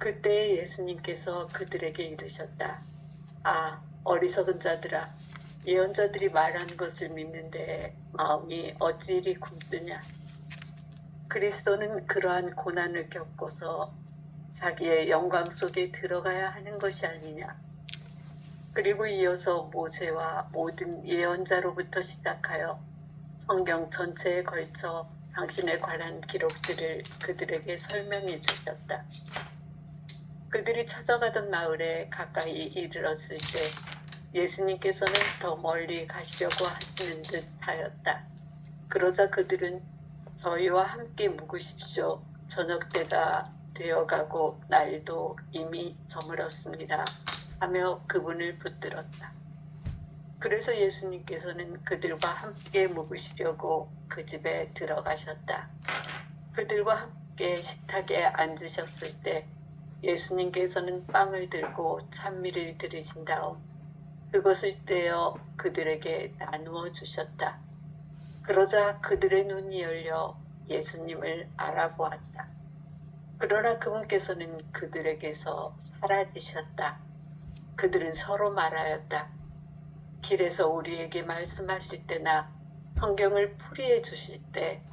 그때 예수님께서 그들에게 이르셨다. 아, 어리석은 자들아, 예언자들이 말한 것을 믿는데 마음이 어찌 이리 굼뜨냐. 그리스도는 그러한 고난을 겪어서 자기의 영광 속에 들어가야 하는 것이 아니냐. 그리고 이어서 모세와 모든 예언자로부터 시작하여 성경 전체에 걸쳐 당신에 관한 기록들을 그들에게 설명해 주셨다. 그들이 찾아가던 마을에 가까이 이르렀을 때 예수님께서는 더 멀리 가시려고 하시는 듯 하였다. 그러자 그들은 저희와 함께 묵으십시오. 저녁 때가 되어가고 날도 이미 저물었습니다. 하며 그분을 붙들었다. 그래서 예수님께서는 그들과 함께 묵으시려고 그 집에 들어가셨다. 그들과 함께 식탁에 앉으셨을 때 예수님께서는 빵을 들고 찬미를 들으신 다음 그것을 떼어 그들에게 나누어 주셨다. 그러자 그들의 눈이 열려 예수님을 알아보았다. 그러나 그분께서는 그들에게서 사라지셨다. 그들은 서로 말하였다. 길에서 우리에게 말씀하실 때나 성경을 풀이해 주실 때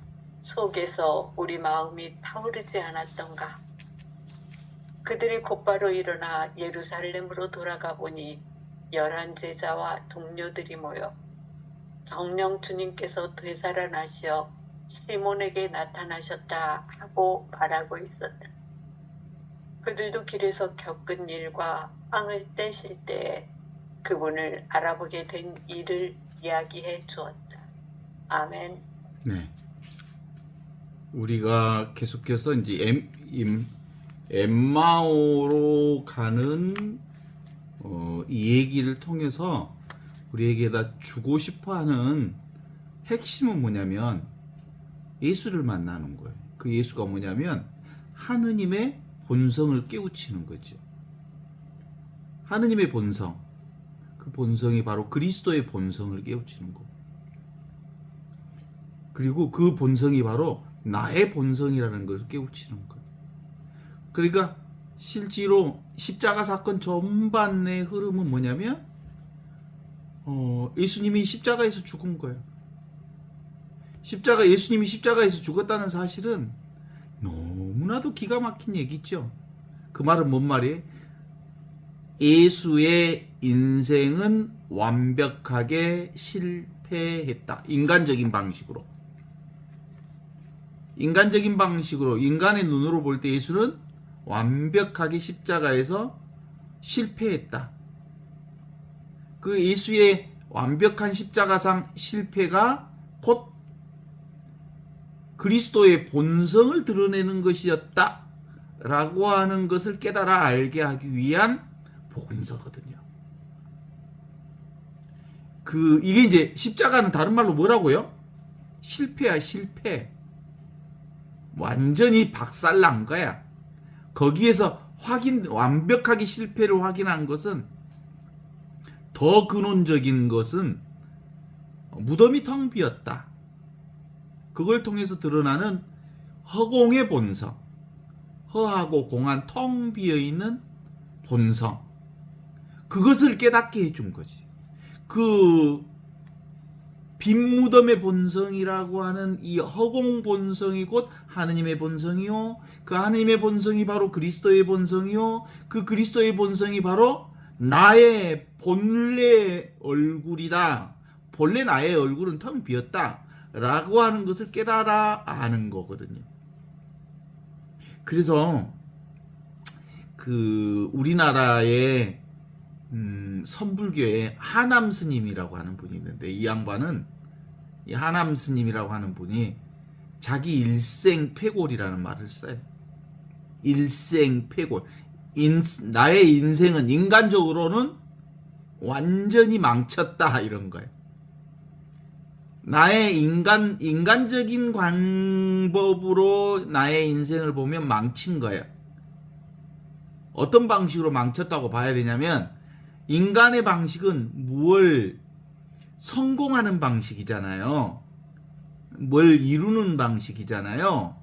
속에서 우리 마음이 타오르지 않았던가. 그들이 곧바로 일어나 예루살렘으로 돌아가 보니 11 제자와 동료들이 모여 정령 주님께서 되살아나시어 시몬에게 나타나셨다 하고 말하고 있었다. 그들도 길에서 겪은 일과 빵을 떼실 때에 그분을 알아보게 된 일을 이야기해 주었다. 아멘. 네. 우리가 계속해서 이제 엠마오로 가는 이 얘기를 통해서 우리에게다 주고 싶어하는 핵심은 뭐냐면 예수를 만나는 거예요. 그 예수가 뭐냐면 하느님의 본성을 깨우치는 거죠. 하느님의 본성, 그 본성이 바로 그리스도의 본성을 깨우치는 거. 그리고 그 본성이 바로 나의 본성이라는 것을 깨우치는 거예요. 그러니까 실제로 십자가 사건 전반의 흐름은 뭐냐면 예수님이 십자가에서 죽은 거예요. 예수님이 십자가에서 죽었다는 사실은 너무나도 기가 막힌 얘기죠. 그 말은 뭔 말이에요? 예수의 인생은 완벽하게 실패했다. 인간적인 방식으로, 인간의 눈으로 볼 때 예수는 완벽하게 십자가에서 실패했다. 그 예수의 완벽한 십자가상 실패가 곧 그리스도의 본성을 드러내는 것이었다 라고 하는 것을 깨달아 알게 하기 위한 복음서거든요. 이게 이제 십자가는 다른 말로 뭐라고요? 실패야, 실패. 완전히 박살난 거야. 거기에서 완벽하게 실패를 확인한 것은, 더 근원적인 것은 무덤이 텅 비었다. 그걸 통해서 드러나는 허공의 본성, 허하고 공한 텅 비어있는 본성, 그것을 깨닫게 해준 거지. 그 빈 무덤의 본성이라고 하는 이 허공 본성이 곧 하느님의 본성이요, 그 하느님의 본성이 바로 그리스도의 본성이요, 그 그리스도의 본성이 바로 나의 본래 얼굴이다. 본래 나의 얼굴은 텅 비었다 라고 하는 것을 깨달아 아는 거거든요. 그래서 우리나라의 선불교의 하남 스님이라고 하는 분이 있는데, 이 양반은, 이 하남 스님이라고 하는 분이 자기 일생패골이라는 말을 써요. 일생패골. 나의 인생은 인간적으로는 완전히 망쳤다, 이런 거예요. 나의 인간적인 방법으로 나의 인생을 보면 망친 거예요. 어떤 방식으로 망쳤다고 봐야 되냐면, 인간의 방식은 뭘 성공하는 방식이잖아요. 뭘 이루는 방식이잖아요.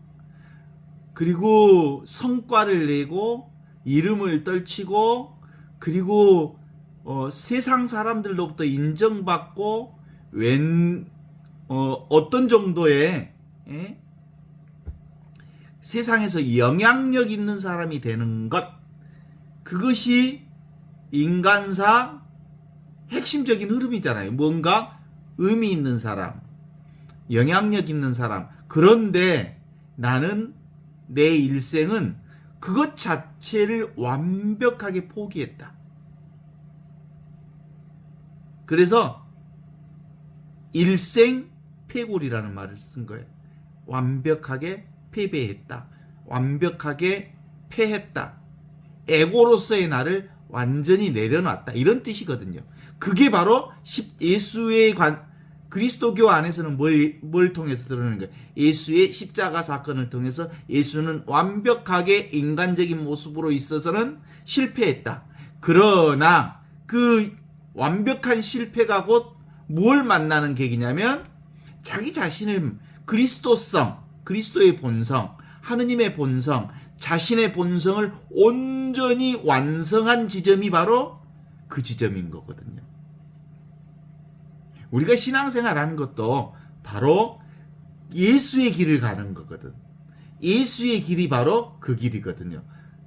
그리고 성과를 내고 이름을 떨치고 그리고 세상 사람들로부터 인정받고 어떤 정도의 세상에서 영향력 있는 사람이 되는 것, 그것이 인간사 핵심적인 흐름이잖아요. 뭔가 의미 있는 사람, 영향력 있는 사람. 그런데 나는 내 일생은 그것 자체를 완벽하게 포기했다. 그래서 일생패골이라는 말을 쓴 거예요. 완벽하게 패배했다. 완벽하게 패했다. 에고로서의 나를 완전히 내려놨다. 이런 뜻이거든요. 그게 바로 예수의 그리스도교 안에서는 뭘 통해서 드러내는 거예요? 예수의 십자가 사건을 통해서 예수는 완벽하게 인간적인 모습으로 있어서는 실패했다. 그러나 그 완벽한 실패가 곧 뭘 만나는 계기냐면 자기 자신을 그리스도성, 그리스도의 본성, 하느님의 본성, 자신의 본성을 온전히 완성한 지점이 바로 그 지점인 거거든요. 우리가 신앙생활하는 것도 바로 예수의 길을 가는 거거든. 예수의 길이 바로 그 길이거든요.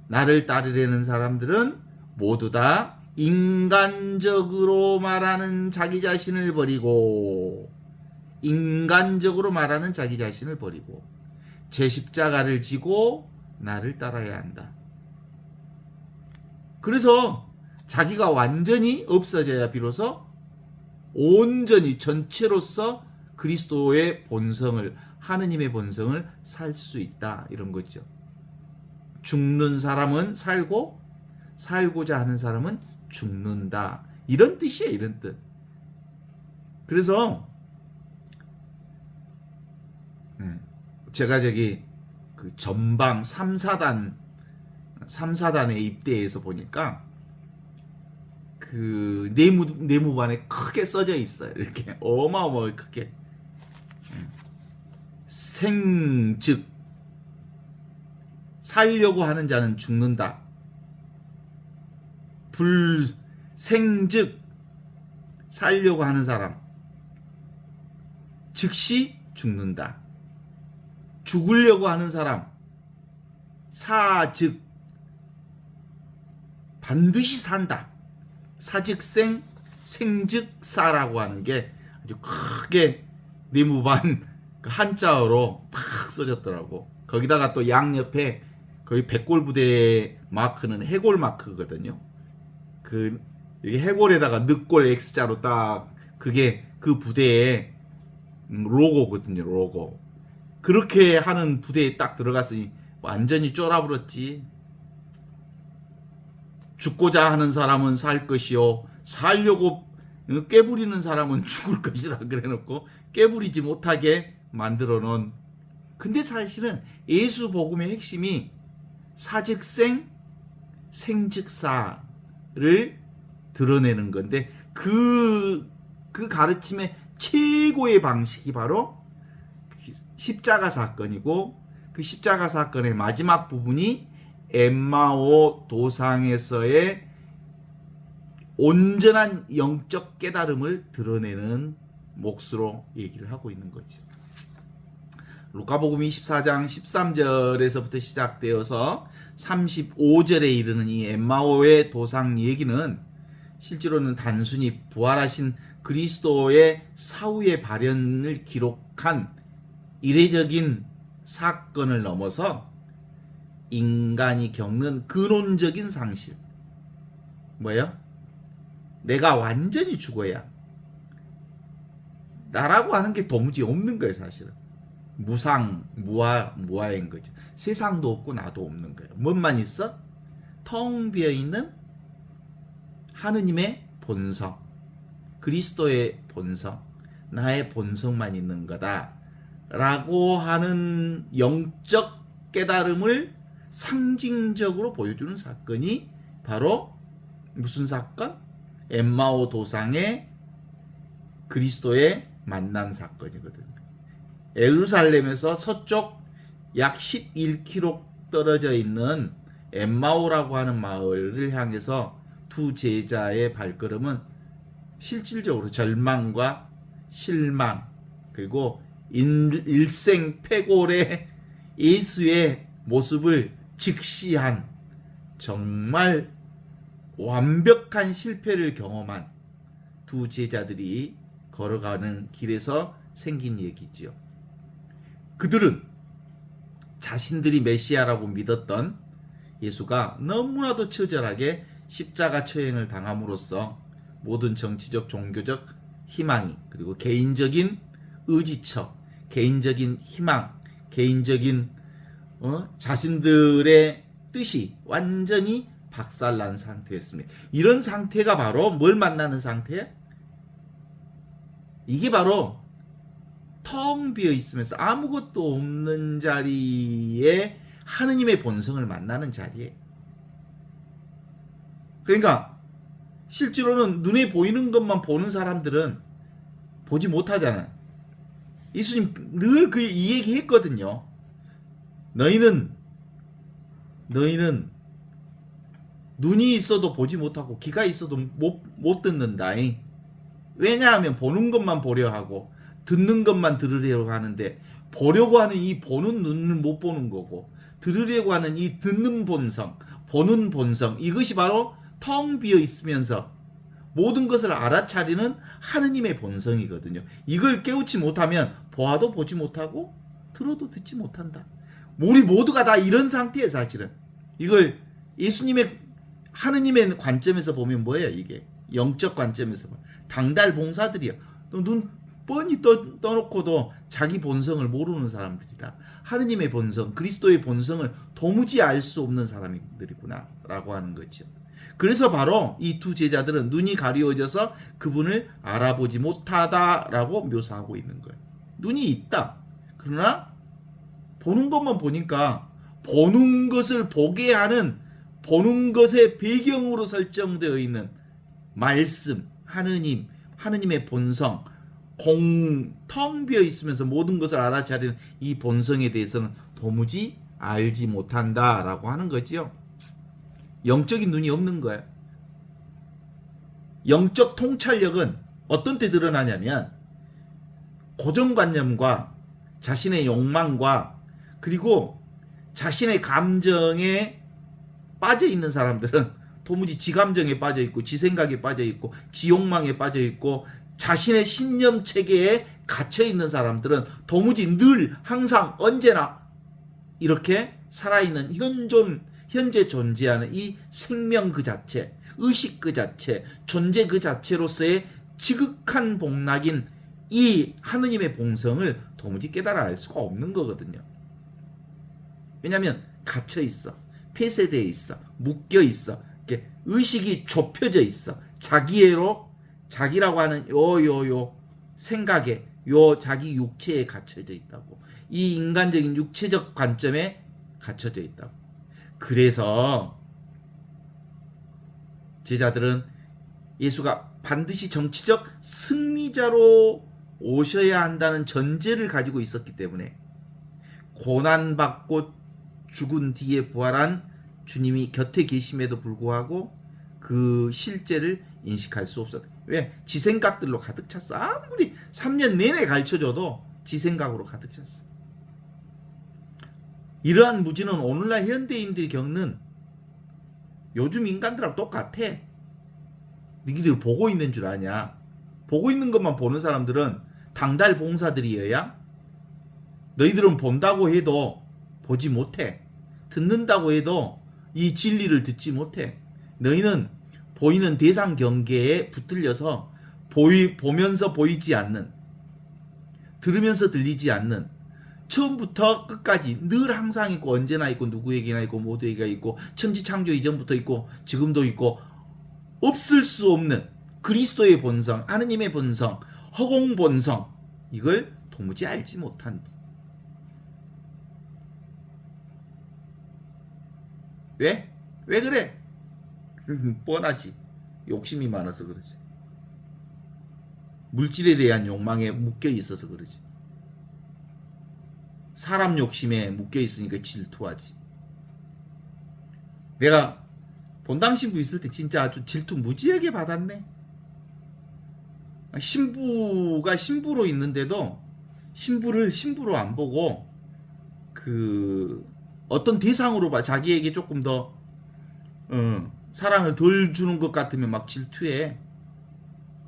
나를 따르려는 사람들은 모두 다 인간적으로 말하는 자기 자신을 버리고 제 십자가를 지고 나를 따라야 한다. 그래서 자기가 완전히 없어져야 비로소 온전히 전체로서 그리스도의 본성을, 하느님의 본성을 살 수 있다. 이런 거죠. 죽는 사람은 살고 살고자 하는 사람은 죽는다. 이런 뜻이에요. 이런 뜻. 그래서 제가 그 전방 3사단에 입대해서 보니까 그 내무반에 크게 써져 있어요. 이렇게 어마어마하게 크게. 생즉 살려고 하는 자는 죽는다. 불생즉 살려고 하는 사람 즉시 죽는다. 죽으려고 하는 사람 사즉 반드시 산다. 사즉생 생즉사라고 하는 게 아주 크게 네모반 한자어로 탁 써졌더라고. 거기다가 또 양옆에 거기 백골 부대의 마크는 해골 마크거든요. 이게 해골에다가 늑골 X자로 딱 그게 그 부대의 로고거든요. 로고. 그렇게 하는 부대에 딱 들어갔으니 완전히 쫄아버렸지. 죽고자 하는 사람은 살 것이요 살려고 깨부리는 사람은 죽을 것이다. 그래놓고 깨부리지 못하게 만들어 놓은. 근데 사실은 예수 복음의 핵심이 사즉생 생즉사를 드러내는 건데 그 가르침의 최고의 방식이 바로 십자가 사건이고, 그 십자가 사건의 마지막 부분이 엠마오 도상에서의 온전한 영적 깨달음을 드러내는 몫으로 얘기를 하고 있는 거죠. 루카복음 24장 13절에서부터 시작되어서 35절에 이르는 이 엠마오의 도상 얘기는 실제로는 단순히 부활하신 그리스도의 사후의 발현을 기록한 이례적인 사건을 넘어서 인간이 겪는 근원적인 상실. 뭐예요? 내가 완전히 죽어야 나라고 하는 게 도무지 없는 거예요. 사실은 무아인 거죠. 세상도 없고 나도 없는 거예요. 뭔만 있어? 텅 비어있는 하느님의 본성, 그리스도의 본성, 나의 본성만 있는 거다 라고 하는 영적 깨달음을 상징적으로 보여주는 사건이 바로 무슨 사건? 엠마오 도상의 그리스도의 만남 사건이거든요. 예루살렘에서 서쪽 약 11km 떨어져 있는 엠마오라고 하는 마을을 향해서 두 제자의 발걸음은 실질적으로 절망과 실망 그리고 일생패골의 예수의 모습을 직시한 정말 완벽한 실패를 경험한 두 제자들이 걸어가는 길에서 생긴 얘기지요. 그들은 자신들이 메시아라고 믿었던 예수가 너무나도 처절하게 십자가 처형을 당함으로써 모든 정치적, 종교적 희망이 그리고 개인적인 의지처, 개인적인 희망, 개인적인 자신들의 뜻이 완전히 박살난 상태였습니다. 이런 상태가 바로 뭘 만나는 상태야? 이게 바로 텅 비어 있으면서 아무것도 없는 자리에 하느님의 본성을 만나는 자리에. 그러니까 실제로는 눈에 보이는 것만 보는 사람들은 보지 못하잖아요. 예수님 늘 이 얘기 했거든요. 너희는 눈이 있어도 보지 못하고 귀가 있어도 못 듣는다. 왜냐하면 보는 것만 보려 하고 듣는 것만 들으려고 하는데 보려고 하는 이 보는 눈을 못 보는 거고 들으려고 하는 이 듣는 본성, 보는 본성 이것이 바로 텅 비어 있으면서 모든 것을 알아차리는 하느님의 본성이거든요. 이걸 깨우치 못하면 보아도 보지 못하고 들어도 듣지 못한다. 우리 모두가 다 이런 상태예요. 사실은 이걸 예수님의 하느님의 관점에서 보면 뭐예요? 이게 영적 관점에서 보면 당달 봉사들이요. 눈 뻔히 떠놓고도 자기 본성을 모르는 사람들이다. 하느님의 본성, 그리스도의 본성을 도무지 알 수 없는 사람들이구나 라고 하는 거죠. 그래서 바로 이 두 제자들은 눈이 가리워져서 그분을 알아보지 못하다라고 묘사하고 있는 거예요. 눈이 있다. 그러나 보는 것만 보니까 보는 것을 보게 하는 보는 것의 배경으로 설정되어 있는 말씀, 하느님의 본성, 텅 비어 있으면서 모든 것을 알아차리는 이 본성에 대해서는 도무지 알지 못한다라고 하는 거지요. 영적인 눈이 없는 거예요. 영적 통찰력은 어떤 때 드러나냐면 고정관념과 자신의 욕망과 그리고 자신의 감정에 빠져 있는 사람들은 도무지 지 감정에 빠져 있고 지 생각에 빠져 있고 지 욕망에 빠져 있고 자신의 신념 체계에 갇혀 있는 사람들은 도무지 늘 항상 언제나 이렇게 살아있는 현재 존재하는 이 생명 그 자체, 의식 그 자체, 존재 그 자체로서의 지극한 복락인 이 하느님의 본성을 도무지 깨달아 알 수가 없는 거거든요. 왜냐하면 갇혀 있어, 폐쇄되어 있어, 묶여 있어, 이렇게 의식이 좁혀져 있어. 자기라고 하는 요 생각에 자기 육체에 갇혀져 있다고. 이 인간적인 육체적 관점에 갇혀져 있다고. 그래서 제자들은 예수가 반드시 정치적 승리자로 오셔야 한다는 전제를 가지고 있었기 때문에 고난받고 죽은 뒤에 부활한 주님이 곁에 계심에도 불구하고 그 실제를 인식할 수 없었다. 왜? 지 생각들로 가득 찼어. 아무리 3년 내내 가르쳐줘도 지 생각으로 가득 찼어. 이러한 무지는 오늘날 현대인들이 겪는 요즘 인간들하고 똑같아. 너희들 보고 있는 줄 아냐? 보고 있는 것만 보는 사람들은 당달 봉사들이어야 너희들은 본다고 해도 보지 못해. 듣는다고 해도 이 진리를 듣지 못해. 너희는 보이는 대상 경계에 붙들려서 보면서 보이지 않는, 들으면서 들리지 않는, 처음부터 끝까지 늘 항상 있고 언제나 있고 누구에게나 있고 모두에게 있고 천지창조 이전부터 있고 지금도 있고 없을 수 없는 그리스도의 본성, 하느님의 본성, 허공 본성, 이걸 도무지 알지 못한. 왜? 왜 그래? 뻔하지. 욕심이 많아서 그러지. 물질에 대한 욕망에 묶여 있어서 그러지. 사람 욕심에 묶여 있으니까 질투하지. 내가 본당 신부 있을 때 진짜 아주 질투 무지하게 받았네. 신부가 신부로 있는데도 신부를 신부로 안 보고 그 어떤 대상으로 봐 자기에게 조금 더 사랑을 덜 주는 것 같으면 막 질투해.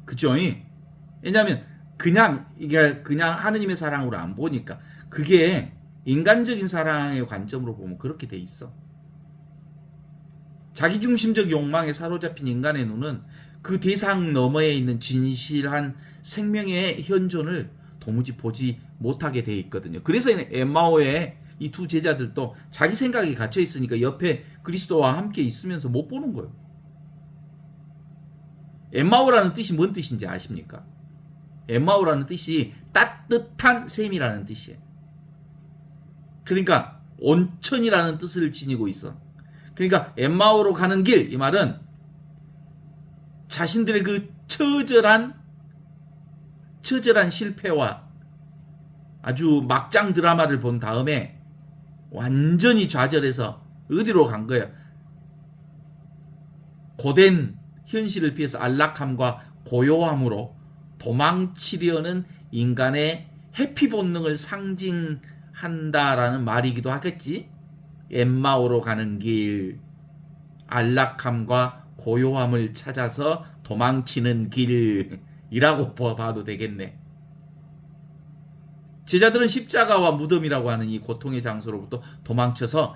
그죠? 왜냐하면 이게 그냥 하느님의 사랑으로 안 보니까 그게 인간적인 사랑의 관점으로 보면 그렇게 돼 있어. 자기중심적 욕망에 사로잡힌 인간의 눈은 그 대상 너머에 있는 진실한 생명의 현존을 도무지 보지 못하게 돼 있거든요. 그래서 엠마오의 이 두 제자들도 자기 생각이 갇혀 있으니까 옆에 그리스도와 함께 있으면서 못 보는 거예요. 엠마오라는 뜻이 뭔 뜻인지 아십니까? 엠마오라는 뜻이 따뜻한 셈이라는 뜻이에요. 그러니까 온천이라는 뜻을 지니고 있어. 그러니까 엠마오로 가는 길, 이 말은 자신들의 그 처절한 실패와 아주 막장 드라마를 본 다음에 완전히 좌절해서 어디로 간 거예요? 고된 현실을 피해서 안락함과 고요함으로 도망치려는 인간의 회피 본능을 상징한다라는 말이기도 하겠지. 엠마오로 가는 길, 안락함과 고요함을 찾아서 도망치는 길이라고 봐도 되겠네. 제자들은 십자가와 무덤이라고 하는 이 고통의 장소로부터 도망쳐서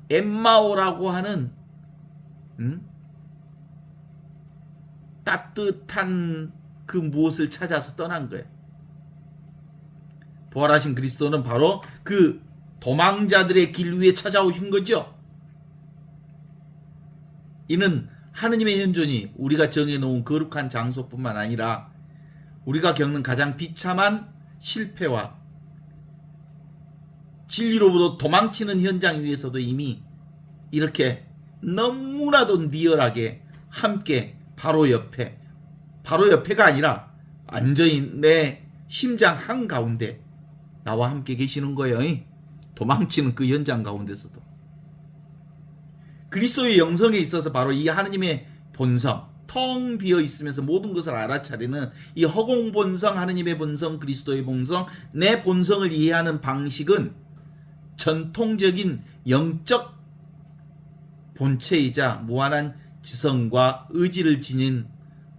엠마오라고 하는 따뜻한 그 무엇을 찾아서 떠난 거예요. 부활하신 그리스도는 바로 그 도망자들의 길 위에 찾아오신 거죠. 이는 하느님의 현존이 우리가 정해놓은 거룩한 장소뿐만 아니라 우리가 겪는 가장 비참한 실패와 진리로부터 도망치는 현장 위에서도 이미 이렇게 너무나도 리얼하게 함께 바로 옆에가 아니라 완전히 내 심장 한가운데 나와 함께 계시는 거예요. 도망치는 그 현장 가운데서도. 그리스도의 영성에 있어서 바로 이 하느님의 본성, 텅 비어 있으면서 모든 것을 알아차리는 이 허공 본성, 하느님의 본성, 그리스도의 본성, 내 본성을 이해하는 방식은 전통적인 영적 본체이자 무한한 지성과 의지를 지닌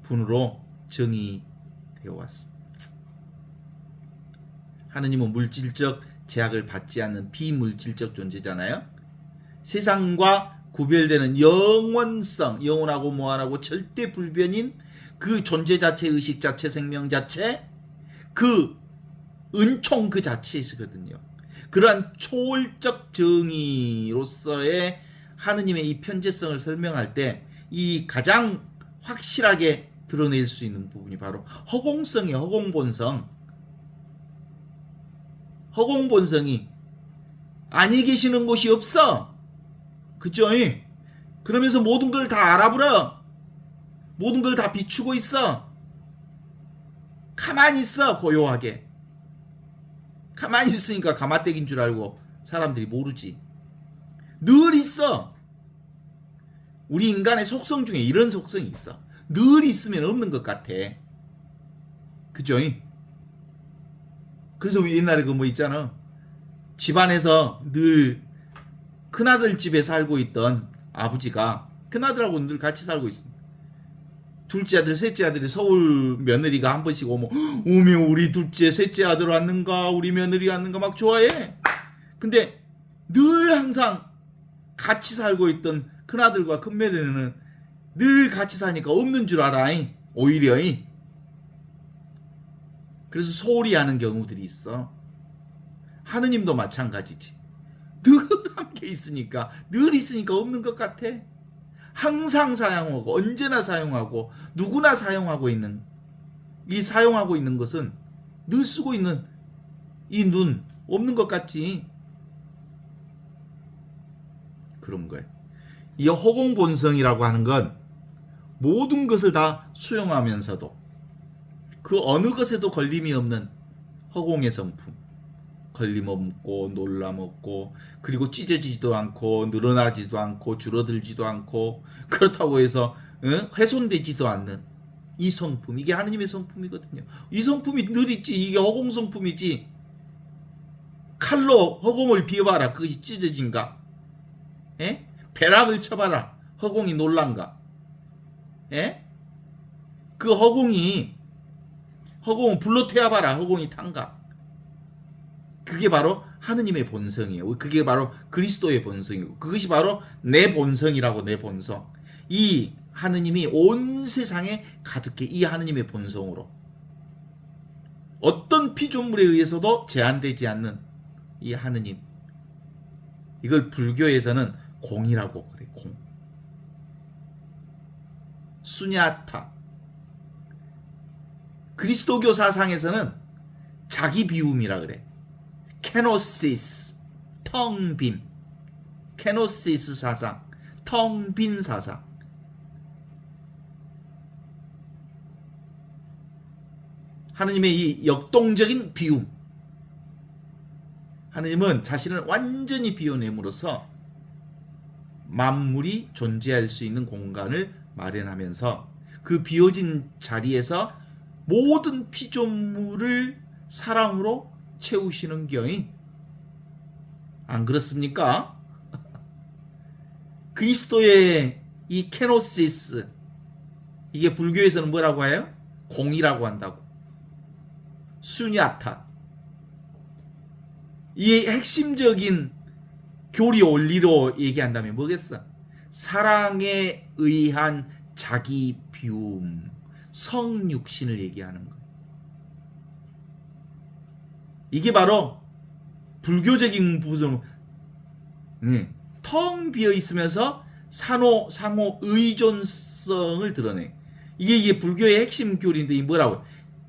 분으로 정의되어 왔습니다. 하느님은 물질적 제약을 받지 않는 비물질적 존재잖아요. 세상과 구별되는 영원성, 영원하고 무한하고 절대 불변인 그 존재 자체, 의식 자체, 생명 자체, 그 은총 그 자체이거든요. 그러한 초월적 정의로서의 하느님의 이 편재성을 설명할 때 이 가장 확실하게 드러낼 수 있는 부분이 바로 허공성이에요. 허공본성. 허공본성이 아니 계시는 곳이 없어. 그죠? 그러면서 모든 걸 다 알아버려. 모든 걸 다 비추고 있어. 가만히 있어. 고요하게. 가만히 있으니까 가마떼기인 줄 알고 사람들이 모르지. 늘 있어. 우리 인간의 속성 중에 이런 속성이 있어. 늘 있으면 없는 것 같아. 그죠? 그래서 옛날에 그 뭐 있잖아. 집안에서 늘 큰아들 집에 살고 있던 아버지가 큰아들하고 늘 같이 살고 있어. 둘째 아들, 셋째 아들이 서울 며느리가 한 번씩 오면 우리 둘째, 셋째 아들 왔는가, 우리 며느리 왔는가 막 좋아해. 근데 늘 항상 같이 살고 있던 큰아들과 큰며느리는 늘 같이 사니까 없는 줄 알아. 오히려. 그래서 소홀히 하는 경우들이 있어. 하느님도 마찬가지지. 늘 함께 있으니까, 늘 있으니까 없는 것 같아. 항상 사용하고 언제나 사용하고 누구나 사용하고 있는 것은 늘 쓰고 있는 이 눈 없는 것 같지. 그런 거예요. 이 허공본성이라고 하는 건 모든 것을 다 수용하면서도 그 어느 것에도 걸림이 없는 허공의 성품. 걸림없고 놀람없고 그리고 찢어지지도 않고 늘어나지도 않고 줄어들지도 않고 그렇다고 해서 훼손되지도 않는 이 성품, 이게 하느님의 성품이거든요. 이 성품이 늘 있지. 이게 허공 성품이지. 칼로 허공을 비워봐라. 그것이 찢어진가? 예? 벼락을 쳐봐라. 허공이 놀란가? 예? 그 허공을 불로 태워봐라. 허공이 탄가? 그게 바로 하느님의 본성이에요. 그게 바로 그리스도의 본성이고, 그것이 바로 내 본성이라고. 내 본성. 이 하느님이 온 세상에 가득해. 이 하느님의 본성으로 어떤 피조물에 의해서도 제한되지 않는 이 하느님, 이걸 불교에서는 공이라고 그래. 공. 수냐타. 그리스도교 사상에서는 자기 비움이라 그래. 케노시스, 텅 빈. 케노시스 사상, 텅 빈 사상. 하느님의 이 역동적인 비움. 하느님은 자신을 완전히 비워냄으로써 만물이 존재할 수 있는 공간을 마련하면서 그 비워진 자리에서 모든 피조물을 사랑으로 채우시는 경이, 안 그렇습니까? 그리스도의 이 케노시스, 이게 불교에서는 뭐라고 해요? 공이라고 한다고. 수냐타. 이 핵심적인 교리 원리로 얘기한다면 뭐겠어? 사랑에 의한 자기 비움, 성육신을 얘기하는 거. 이게 바로 불교적인 부분. 텅 비어 있으면서 상호 의존성을 드러내. 이게 불교의 핵심 교리인데, 이 뭐라고?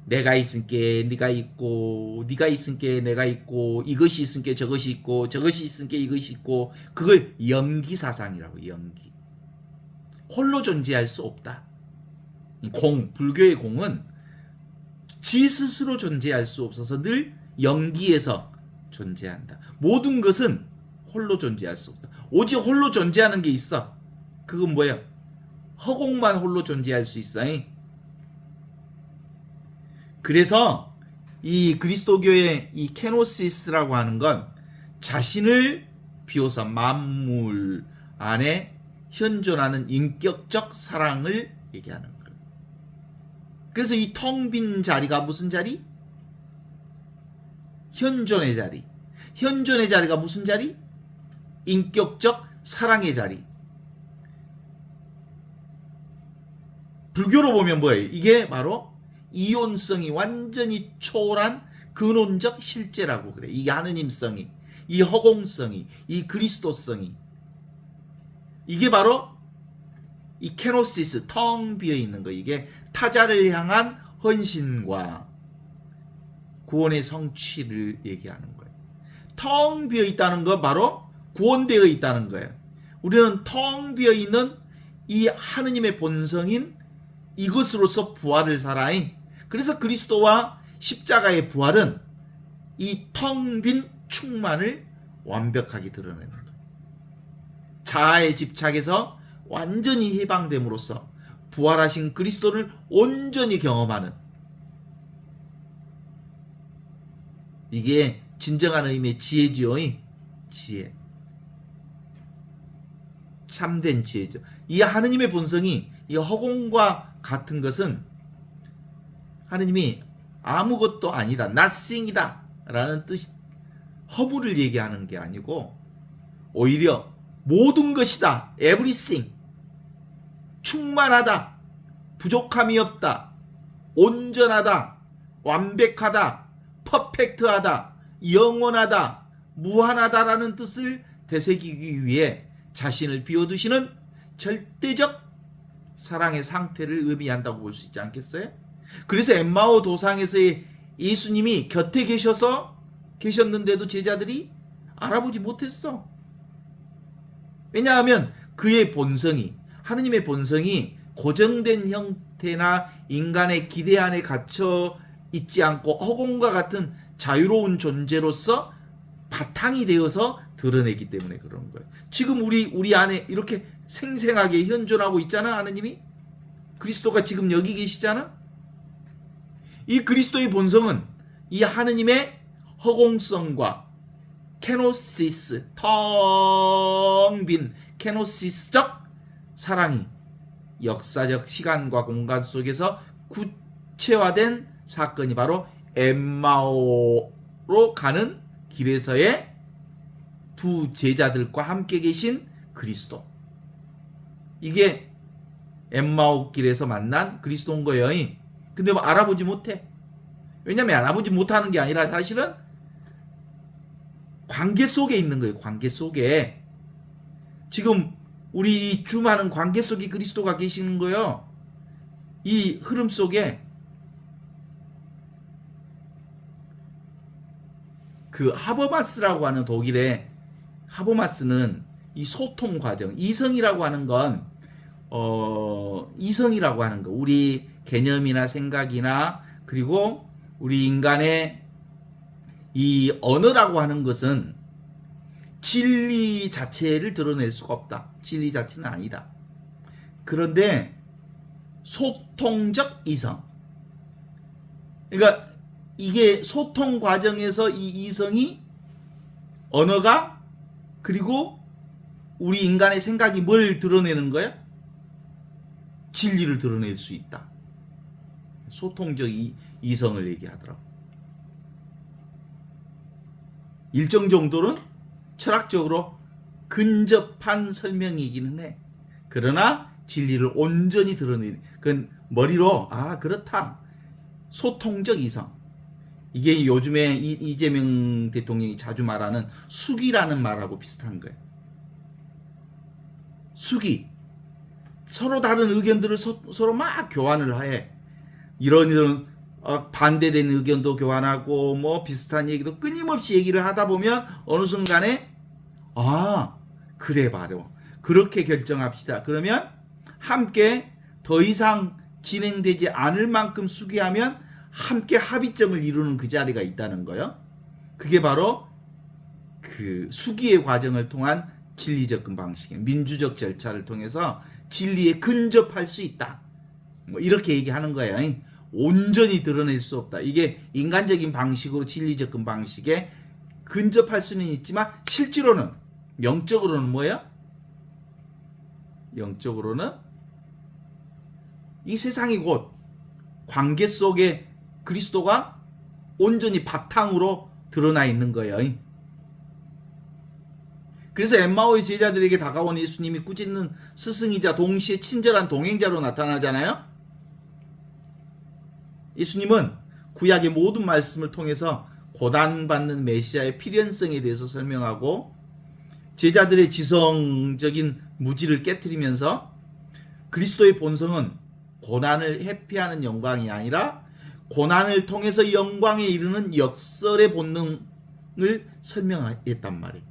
내가 있으니까 네가 있고, 네가 있으니까 내가 있고, 이것이 있으니까 저것이 있고, 저것이 있으니까 이것이 있고, 그걸 영기사상이라고. 영기. 홀로 존재할 수 없다. 공, 불교의 공은 지 스스로 존재할 수 없어서 늘 영기에서 존재한다. 모든 것은 홀로 존재할 수 없다. 오직 홀로 존재하는 게 있어. 그건 뭐야? 허공만 홀로 존재할 수 있어. 그래서 이 그리스도교의 이 케노시스라고 하는 건 자신을 비워서 만물 안에 현존하는 인격적 사랑을 얘기하는 거예요. 그래서 이 텅 빈 자리가 무슨 자리? 현존의 자리. 현존의 자리가 무슨 자리? 인격적 사랑의 자리. 불교로 보면 뭐예요? 이게 바로 이온성이 완전히 초월한 근원적 실제라고 그래. 이 하느님성이, 이 허공성이, 이 그리스도성이, 이게 바로 이 케노시스, 텅 비어 있는 거. 이게 타자를 향한 헌신과 구원의 성취를 얘기하는 거예요. 텅 비어 있다는 거 바로 구원되어 있다는 거예요. 우리는 텅 비어 있는 이 하느님의 본성인 이것으로서 부활을 살아잉. 그래서 그리스도와 십자가의 부활은 이 텅 빈 충만을 완벽하게 드러내는 거예요. 자아의 집착에서 완전히 해방됨으로써 부활하신 그리스도를 온전히 경험하는, 이게 진정한 의미의 지혜지요. 지혜. 참된 지혜죠. 이 하느님의 본성이 이 허공과 같은 것은 하느님이 아무것도 아니다, nothing이다 라는 뜻이, 허물을 얘기하는 게 아니고 오히려 모든 것이다, everything, 충만하다, 부족함이 없다, 온전하다, 완벽하다, 퍼펙트하다, 영원하다, 무한하다라는 뜻을 되새기기 위해 자신을 비워두시는 절대적 사랑의 상태를 의미한다고 볼 수 있지 않겠어요? 그래서 엠마오 도상에서의 예수님이 곁에 계셨는데도 제자들이 알아보지 못했어. 왜냐하면 그의 본성이, 하느님의 본성이 고정된 형태나 인간의 기대 안에 갇혀 있지 않고 허공과 같은 자유로운 존재로서 바탕이 되어서 드러내기 때문에 그러는 거예요. 지금 우리 안에 이렇게 생생하게 현존하고 있잖아, 하느님이. 그리스도가 지금 여기 계시잖아. 이 그리스도의 본성은 이 하느님의 허공성과 케노시스, 텅 빈 케노시스적 사랑이 역사적 시간과 공간 속에서 구체화된 사건이 바로 엠마오로 가는 길에서의 두 제자들과 함께 계신 그리스도. 이게 엠마오 길에서 만난 그리스도인 거예요. 근데 뭐 알아보지 못해. 왜냐면 알아보지 못하는 게 아니라 사실은 관계 속에 있는 거예요. 관계 속에. 지금 우리 이 주많은 관계 속에 그리스도가 계시는 거예요. 이 흐름 속에 그 하버마스라고 하는 독일의 하버마스는 이 소통 과정, 이성이라고 하는 건 이성이라고 하는 거, 우리 개념이나 생각이나 그리고 우리 인간의 이 언어라고 하는 것은 진리 자체를 드러낼 수가 없다. 진리 자체는 아니다. 그런데 소통적 이성, 그러니까 이게 소통 과정에서 이 이성이 언어가 그리고 우리 인간의 생각이 뭘 드러내는 거야? 진리를 드러낼 수 있다. 소통적 이성을 얘기하더라고. 일정 정도는 철학적으로 근접한 설명이기는 해. 그러나 진리를 온전히 드러내는, 그건 머리로 그렇다. 소통적 이성. 이게 요즘에 이재명 대통령이 자주 말하는 수기라는 말하고 비슷한 거예요. 수기. 서로 다른 의견들을 서로 막 교환을 해. 이런 반대되는 의견도 교환하고 뭐 비슷한 얘기도 끊임없이 얘기를 하다 보면 어느 순간에 그래 바로 그렇게 결정합시다. 그러면 함께 더 이상 진행되지 않을 만큼 수기하면 함께 합의점을 이루는 그 자리가 있다는 거예요. 그게 바로 그 수기의 과정을 통한 진리 접근 방식이에요. 민주적 절차를 통해서 진리에 근접할 수 있다. 뭐 이렇게 얘기하는 거예요. 온전히 드러낼 수 없다. 이게 인간적인 방식으로 진리 접근 방식에 근접할 수는 있지만 실제로는 영적으로는 뭐예요? 영적으로는 이 세상이 곧 관계 속에 그리스도가 온전히 바탕으로 드러나 있는 거예요. 그래서 엠마오의 제자들에게 다가온 예수님이 꾸짖는 스승이자 동시에 친절한 동행자로 나타나잖아요. 예수님은 구약의 모든 말씀을 통해서 고단받는 메시아의 필연성에 대해서 설명하고 제자들의 지성적인 무지를 깨트리면서 그리스도의 본성은 고난을 회피하는 영광이 아니라 고난을 통해서 영광에 이르는 역설의 본능을 설명했단 말이에요.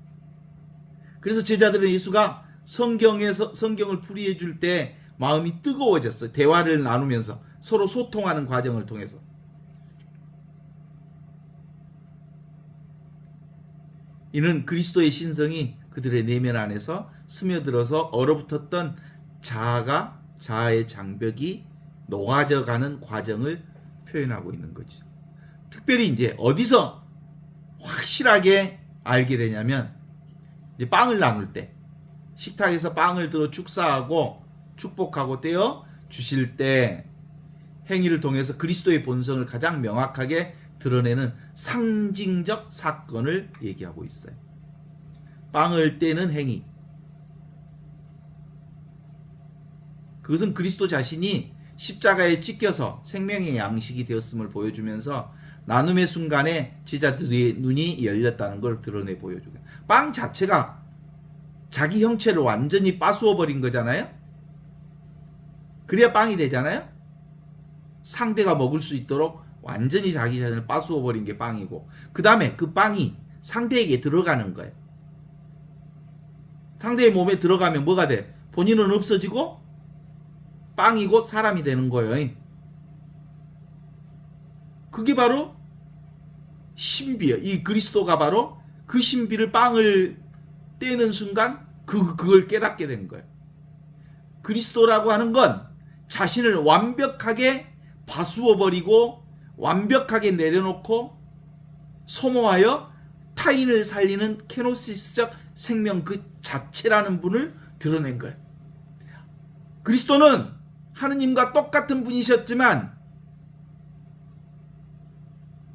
그래서 제자들은 예수가 성경을 풀이해 줄 때 마음이 뜨거워졌어요. 대화를 나누면서 서로 소통하는 과정을 통해서. 이는 그리스도의 신성이 그들의 내면 안에서 스며들어서 얼어붙었던 자아의 장벽이 녹아져가는 과정을 표현하고 있는 거죠. 특별히 이제 어디서 확실하게 알게 되냐면 이제 빵을 나눌 때, 식탁에서 빵을 들어 축사하고 축복하고 떼어 주실 때 행위를 통해서 그리스도의 본성을 가장 명확하게 드러내는 상징적 사건을 얘기하고 있어요. 빵을 떼는 행위. 그것은 그리스도 자신이 십자가에 찢겨서 생명의 양식이 되었음을 보여주면서 나눔의 순간에 제자들의 눈이 열렸다는 걸 드러내 보여주고, 빵 자체가 자기 형체를 완전히 빠수어 버린 거잖아요. 그래야 빵이 되잖아요. 상대가 먹을 수 있도록 완전히 자기 자신을 빠수어 버린 게 빵이고, 그 다음에 그 빵이 상대에게 들어가는 거예요. 상대의 몸에 들어가면 뭐가 돼? 본인은 없어지고 빵이 곧 사람이 되는 거예요. 그게 바로 신비예요. 이 그리스도가 바로 그 신비를 빵을 떼는 순간 그걸 깨닫게 된 거예요. 그리스도라고 하는 건 자신을 완벽하게 파수어 버리고 완벽하게 내려놓고 소모하여 타인을 살리는 케노시스적 생명 그 자체라는 분을 드러낸 거예요. 그리스도는 하느님과 똑같은 분이셨지만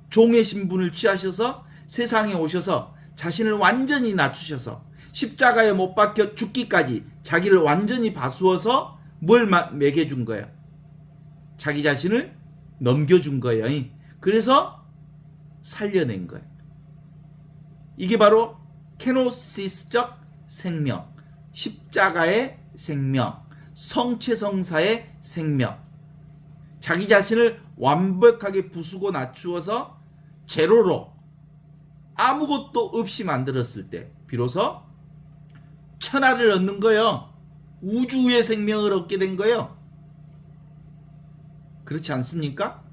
종의 신분을 취하셔서 세상에 오셔서 자신을 완전히 낮추셔서 십자가에 못 박혀 죽기까지 자기를 완전히 바수어서 뭘 먹여준 거예요? 자기 자신을 넘겨준 거예요. 그래서 살려낸 거예요. 이게 바로 케노시스적 생명, 십자가의 생명, 성체성사의 생명. 자기 자신을 완벽하게 부수고 낮추어서 제로로 아무것도 없이 만들었을 때 비로소 천하를 얻는 거예요. 우주의 생명을 얻게 된 거예요. 그렇지 않습니까?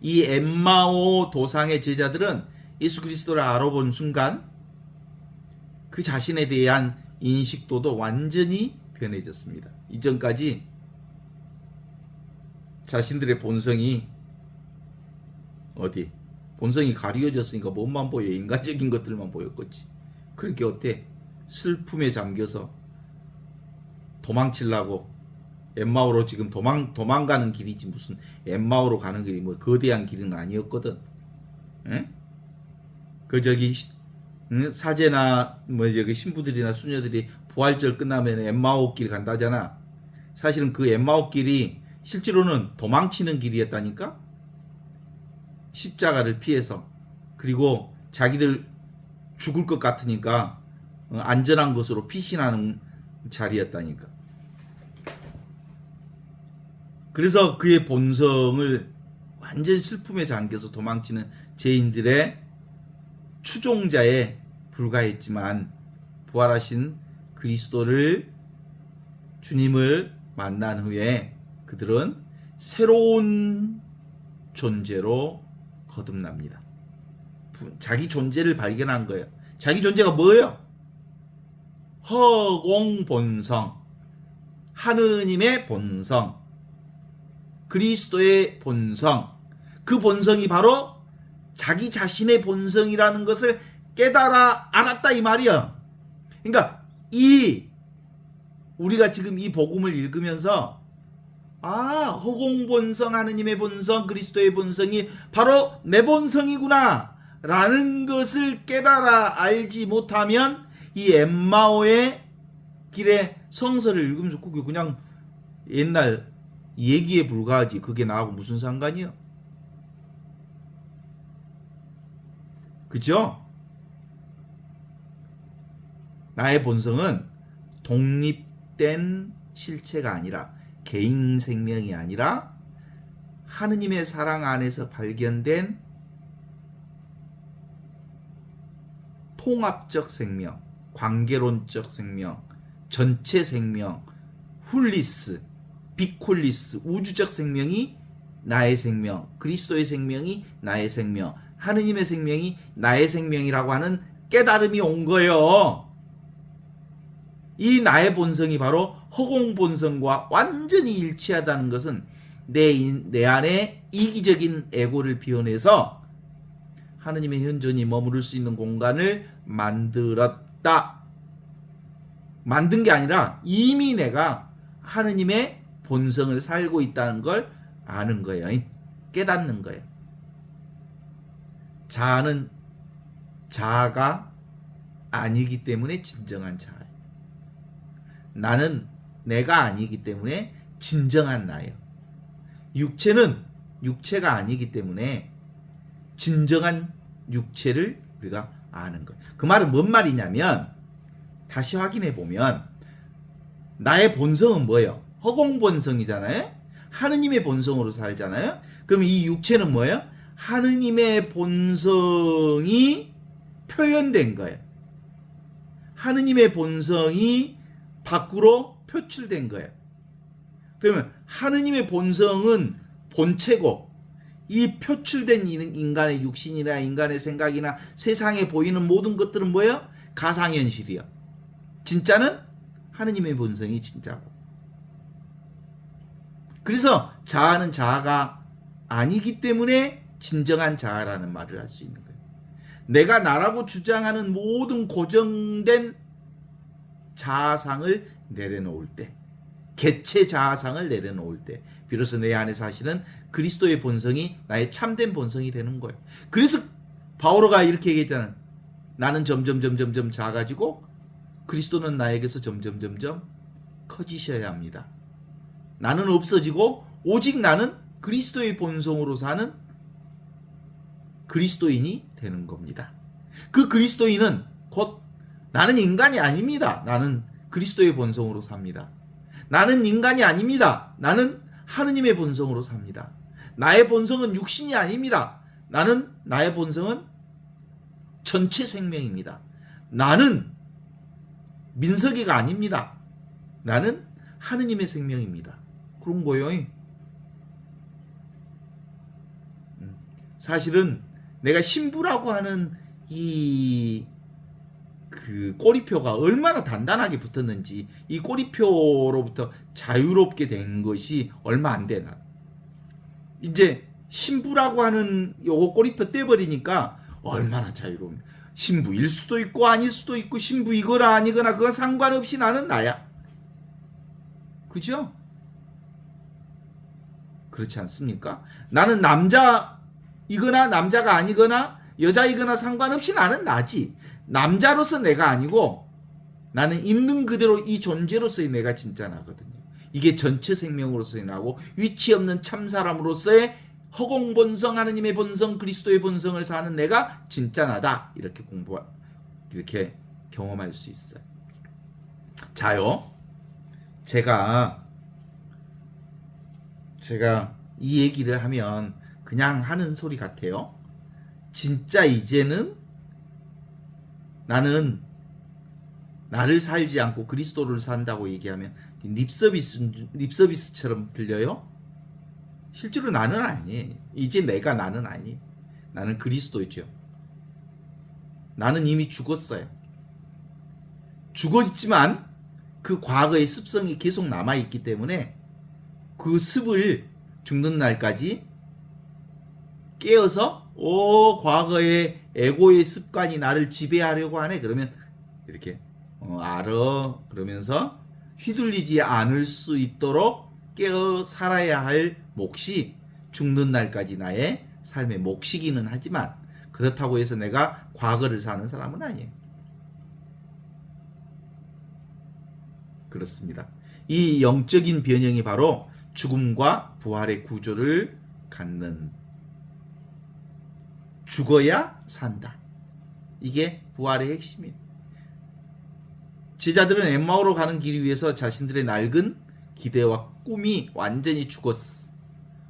이 엠마오 도상의 제자들은 예수 그리스도를 알아본 순간 그 자신에 대한 인식도도 완전히 변해졌습니다. 이전까지 자신들의 본성이 본성이 가리워졌으니까 몸만 보여, 인간적인 것들만 보였겠지. 그러니까 어때? 슬픔에 잠겨서 도망치려고 엠마오로 지금 도망가는 길이지 무슨 엠마오로 가는 길이 뭐 거대한 길은 아니었거든. 에? 그 저기 사제나 뭐 저기 신부들이나 수녀들이 부활절 끝나면 엠마오 길 간다잖아. 사실은 그 엠마오 길이 실제로는 도망치는 길이었다니까. 십자가를 피해서 그리고 자기들 죽을 것 같으니까 안전한 곳으로 피신하는 자리였다니까. 그래서 그의 본성을 완전 슬픔에 잠겨서 도망치는 죄인들의 추종자에 불과했지만 부활하신 그리스도를 주님을 만난 후에 그들은 새로운 존재로 거듭납니다. 자기 존재를 발견한 거예요. 자기 존재가 뭐예요? 허공본성, 하느님의 본성, 그리스도의 본성, 그 본성이 바로 자기 자신의 본성이라는 것을 깨달아 알았다 이 말이야. 그러니까 우리가 지금 이 복음을 읽으면서 허공본성, 하느님의 본성, 그리스도의 본성이 바로 내 본성이구나 라는 것을 깨달아 알지 못하면 이 엠마오의 길에 성서를 읽으면서 그게 그냥 옛날 얘기에 불과하지. 그게 나하고 무슨 상관이요? 그죠? 나의 본성은 독립된 실체가 아니라 개인 생명이 아니라 하느님의 사랑 안에서 발견된 통합적 생명, 관계론적 생명, 전체 생명, 훌리스, 비콜리스, 우주적 생명이 나의 생명, 그리스도의 생명이 나의 생명, 하느님의 생명이 나의 생명이라고 하는 깨달음이 온 거예요. 이 나의 본성이 바로 허공 본성과 완전히 일치하다는 것은 내 안에 이기적인 에고를 비워내서 하느님의 현존이 머무를 수 있는 공간을 만들었다. 만든 게 아니라 이미 내가 하느님의 본성을 살고 있다는 걸 아는 거예요. 깨닫는 거예요. 자아는 자아가 아니기 때문에 진정한 자아예요. 나는 내가 아니기 때문에 진정한 나예요. 육체는 육체가 아니기 때문에 진정한 육체를 우리가 아는 거예요. 그 말은 뭔 말이냐면 다시 확인해 보면 나의 본성은 뭐예요? 허공본성이잖아요. 하느님의 본성으로 살잖아요. 그럼 이 육체는 뭐예요? 하느님의 본성이 표현된 거예요. 하느님의 본성이 밖으로 표출된 거예요. 그러면 하느님의 본성은 본체고 이 표출된 인간의 육신이나 인간의 생각이나 세상에 보이는 모든 것들은 뭐예요? 가상현실이요. 진짜는 하느님의 본성이 진짜고. 그래서 자아는 자아가 아니기 때문에 진정한 자아라는 말을 할 수 있는 거예요. 내가 나라고 주장하는 모든 고정된 자아상을 내려놓을 때, 개체 자아상을 내려놓을 때 비로소 내 안에 사실은 그리스도의 본성이 나의 참된 본성이 되는 거예요. 그래서 바오로가 이렇게 얘기했잖아요. 나는 점점 작아지고 그리스도는 나에게서 점점 커지셔야 합니다. 나는 없어지고 오직 나는 그리스도의 본성으로 사는 그리스도인이 되는 겁니다. 그 그리스도인은 곧 나는 인간이 아닙니다. 나는 그리스도의 본성으로 삽니다. 나는 인간이 아닙니다. 나는 하느님의 본성으로 삽니다. 나의 본성은 육신이 아닙니다. 나의 본성은 전체 생명입니다. 나는 민석이가 아닙니다. 나는 하느님의 생명입니다. 그런 거예요. 사실은 내가 신부라고 하는 그 꼬리표가 얼마나 단단하게 붙었는지, 이 꼬리표로부터 자유롭게 된 것이 얼마 안 되나. 이제 신부라고 하는 요거 꼬리표 떼버리니까 얼마나 자유로운. 신부일 수도 있고 아닐 수도 있고 신부이거나 아니거나 그건 상관없이 나는 나야. 그죠? 그렇지 않습니까? 나는 남자이거나 남자가 아니거나 여자이거나 상관없이 나는 나지. 남자로서 내가 아니고 나는 있는 그대로 이 존재로서의 내가 진짜 나거든요. 이게 전체 생명으로서의 나고 위치 없는 참사람으로서의 허공 본성, 하느님의 본성, 그리스도의 본성을 사는 내가 진짜 나다. 이렇게 경험할 수 있어요. 자요. 제가 이 얘기를 하면 그냥 하는 소리 같아요. 진짜 이제는 나는 나를 살지 않고 그리스도를 산다고 얘기하면 립서비스처럼 들려요? 실제로 나는 아니에요. 이제 내가 나는 아니에요. 나는 그리스도죠. 나는 이미 죽었어요. 죽었지만 그 과거의 습성이 계속 남아있기 때문에 그 습을 죽는 날까지 깨어서 과거의 에고의 습관이 나를 지배하려고 하네. 그러면 이렇게 알아 그러면서 휘둘리지 않을 수 있도록 깨어 살아야 할 몫이 죽는 날까지 나의 삶의 몫이기는 하지만 그렇다고 해서 내가 과거를 사는 사람은 아니에요. 그렇습니다. 이 영적인 변형이 바로 죽음과 부활의 구조를 갖는, 죽어야 산다. 이게 부활의 핵심이에요. 제자들은 엠마오로 가는 길 위에서 자신들의 낡은 기대와 꿈이 완전히 죽었어.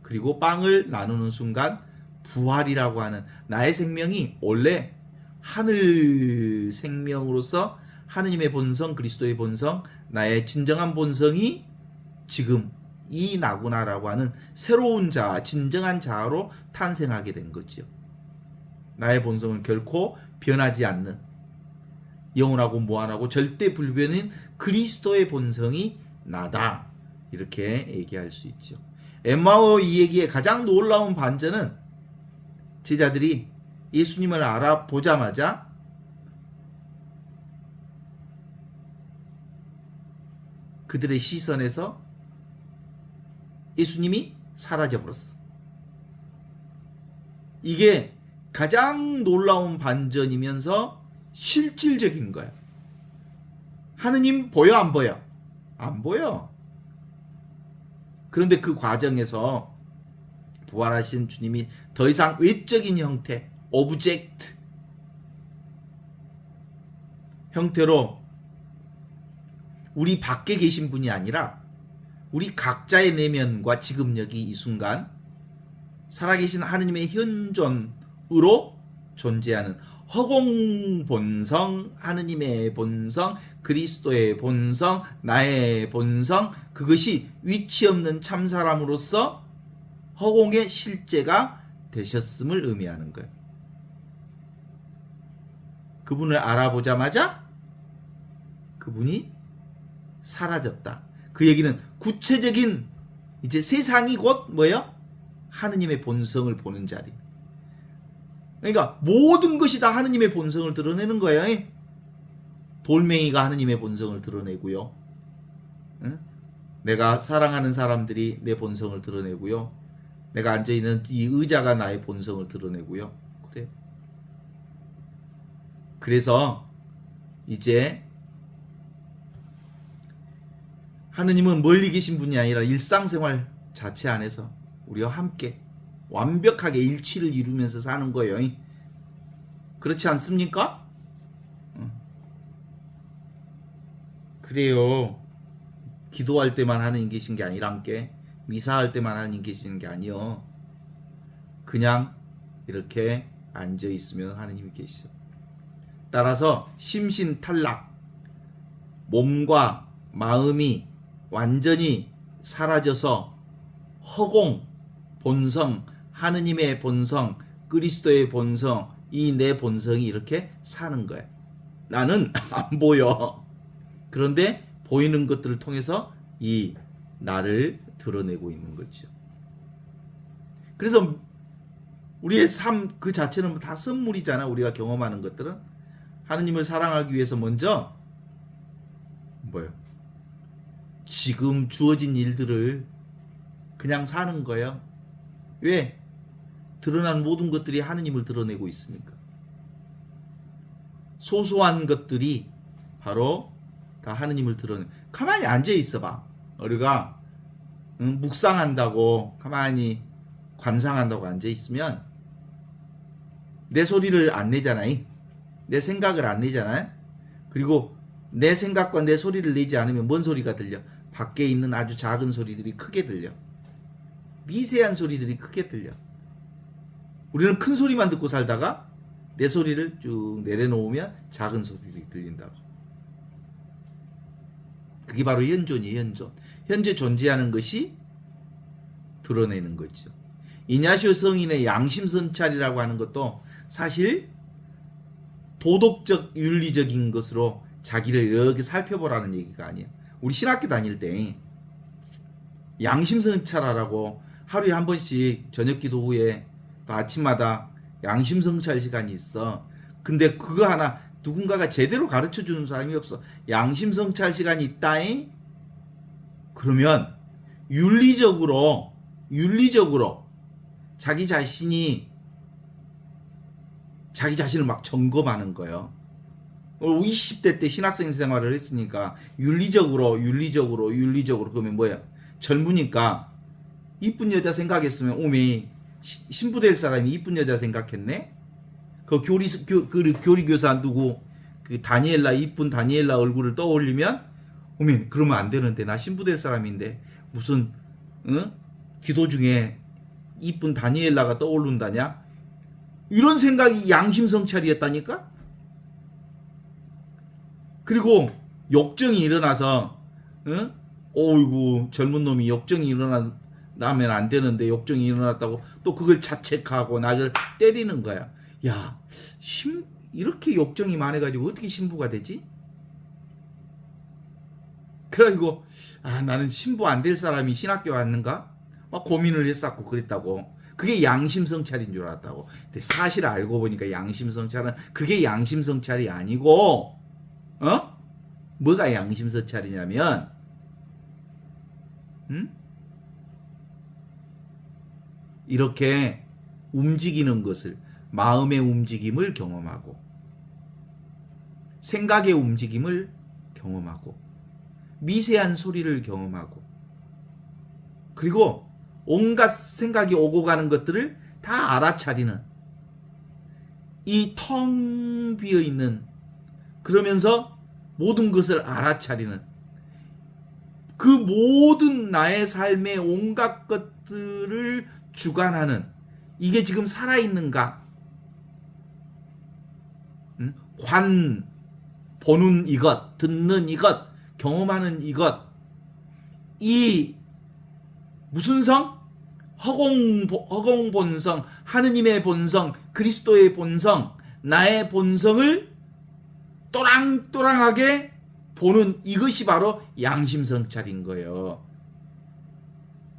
그리고 빵을 나누는 순간 부활이라고 하는 나의 생명이 원래 하늘 생명으로서 하느님의 본성, 그리스도의 본성, 나의 진정한 본성이 지금 이 나구나라고 하는 새로운 자아, 진정한 자아로 탄생하게 된 거죠. 나의 본성은 결코 변하지 않는 영원하고 무한하고 절대 불변인 그리스도의 본성이 나다. 이렇게 얘기할 수 있죠. 엠마오 이 얘기의 가장 놀라운 반전은 제자들이 예수님을 알아보자마자 그들의 시선에서 예수님이 사라져버렸어. 이게 가장 놀라운 반전이면서 실질적인 거야. 하느님 보여 안 보여? 안 보여. 그런데 그 과정에서 부활하신 주님이 더 이상 외적인 형태, 오브젝트 형태로 우리 밖에 계신 분이 아니라 우리 각자의 내면과 지금 여기 이 순간 살아계신 하느님의 현존으로 존재하는 허공 본성, 하느님의 본성, 그리스도의 본성, 나의 본성, 그것이 위치 없는 참사람으로서 허공의 실제가 되셨음을 의미하는 거예요. 그분을 알아보자마자 그분이 사라졌다. 그 얘기는 구체적인 이제 세상이 곧 뭐예요? 하느님의 본성을 보는 자리. 그러니까 모든 것이 다 하느님의 본성을 드러내는 거예요. 돌멩이가 하느님의 본성을 드러내고요. 응? 내가 사랑하는 사람들이 내 본성을 드러내고요. 내가 앉아있는 이 의자가 나의 본성을 드러내고요. 그래. 그래서 이제 하느님은 멀리 계신 분이 아니라 일상생활 자체 안에서 우리와 함께 완벽하게 일치를 이루면서 사는 거예요. 그렇지 않습니까? 그래요. 기도할 때만 하느님 계신 게 아니란 게, 미사할 때만 하느님 계시는 게 아니요. 그냥 이렇게 앉아 있으면 하느님이 계시죠. 따라서 심신탈락, 몸과 마음이 완전히 사라져서 허공, 본성, 하느님의 본성, 그리스도의 본성, 이 내 본성이 이렇게 사는 거야. 나는 안 보여. 그런데 보이는 것들을 통해서 이 나를 드러내고 있는 거죠. 그래서 우리의 삶 그 자체는 다 선물이잖아. 우리가 경험하는 것들은 하느님을 사랑하기 위해서 먼저 뭐예요? 지금 주어진 일들을 그냥 사는 거예요. 왜? 드러난 모든 것들이 하느님을 드러내고 있으니까. 소소한 것들이 바로 다 하느님을 드러내. 가만히 앉아 있어봐. 우리가 묵상한다고 가만히 관상한다고 앉아 있으면 내 소리를 안 내잖아요. 내 생각을 안 내잖아요. 그리고 내 생각과 내 소리를 내지 않으면 뭔 소리가 들려? 밖에 있는 아주 작은 소리들이 크게 들려. 미세한 소리들이 크게 들려. 우리는 큰 소리만 듣고 살다가 내 소리를 쭉 내려놓으면 작은 소리들이 들린다고. 그게 바로 현존이에요. 현존. 현재 존재하는 것이 드러내는 거죠. 이냐시오 성인의 양심성찰이라고 하는 것도 사실 도덕적 윤리적인 것으로 자기를 이렇게 살펴보라는 얘기가 아니에요. 우리 신학교 다닐 때 양심성찰하라고 하루에 한 번씩 저녁 기도 후에 또 아침마다 양심성찰 시간이 있어. 근데 그거 하나 누군가가 제대로 가르쳐 주는 사람이 없어. 양심성찰 시간이 있다잉? 그러면 윤리적으로 자기 자신이 자기 자신을 막 점검하는 거예요. 20대 때 신학생 생활을 했으니까 윤리적으로 그러면 뭐야? 젊으니까 이쁜 여자 생각했으면 오메 신부 될 사람이 이쁜 여자 생각했네. 그 교리 교사 누구 그 다니엘라 이쁜 다니엘라 얼굴을 떠올리면 오메 그러면 안 되는데 나 신부 될 사람인데 무슨 기도 중에 이쁜 다니엘라가 떠오른다냐? 이런 생각이 양심성찰이었다니까? 그리고 욕정이 일어나서 어이구 젊은 놈이 욕정이 일어나면 안 되는데 욕정이 일어났다고 또 그걸 자책하고 나를 때리는 거야. 야, 이렇게 욕정이 많아가지고 어떻게 신부가 되지? 그래가지고 나는 신부 안 될 사람이 신학교 왔는가? 막 고민을 했었고 그랬다고. 그게 양심성찰인 줄 알았다고. 근데 사실 알고 보니까 양심성찰은 그게 양심성찰이 아니고 뭐가 양심성찰이냐면 이렇게 움직이는 것을 마음의 움직임을 경험하고 생각의 움직임을 경험하고 미세한 소리를 경험하고 그리고 온갖 생각이 오고 가는 것들을 다 알아차리는 이 텅 비어 있는 그러면서 모든 것을 알아차리는 그 모든 나의 삶의 온갖 것들을 주관하는 이게 지금 살아있는가? 보는 이것, 듣는 이것, 경험하는 이것 이 무슨 성? 허공 본성, 하느님의 본성, 그리스도의 본성, 나의 본성을 또랑또랑하게 보는 이것이 바로 양심성찰인 거예요.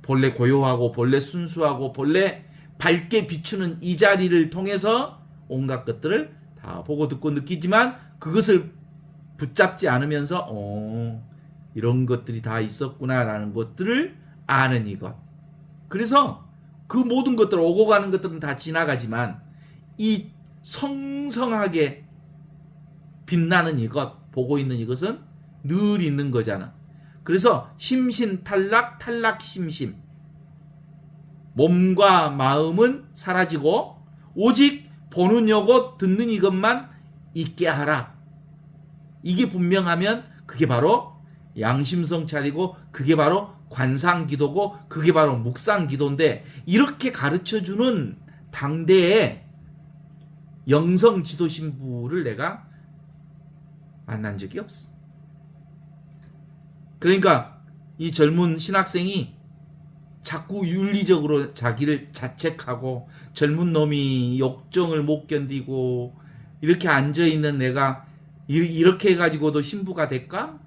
본래 고요하고 본래 순수하고 본래 밝게 비추는 이 자리를 통해서 온갖 것들을 다 보고 듣고 느끼지만 그것을 붙잡지 않으면서 이런 것들이 다 있었구나라는 것들을 아는 이것. 그래서 그 모든 것들, 오고 가는 것들은 다 지나가지만 이 성성하게 빛나는 이것, 보고 있는 이것은 늘 있는 거잖아. 그래서 심신탈락, 탈락심심. 몸과 마음은 사라지고 오직 보는 여고 듣는 이것만 있게 하라. 이게 분명하면 그게 바로 양심성찰이고 그게 바로 관상기도고 그게 바로 묵상기도인데, 이렇게 가르쳐주는 당대의 영성지도 신부를 내가 만난 적이 없어. 그러니까 이 젊은 신학생이 자꾸 윤리적으로 자기를 자책하고 젊은 놈이 욕정을 못 견디고 이렇게 앉아있는 내가 이렇게 해가지고도 신부가 될까?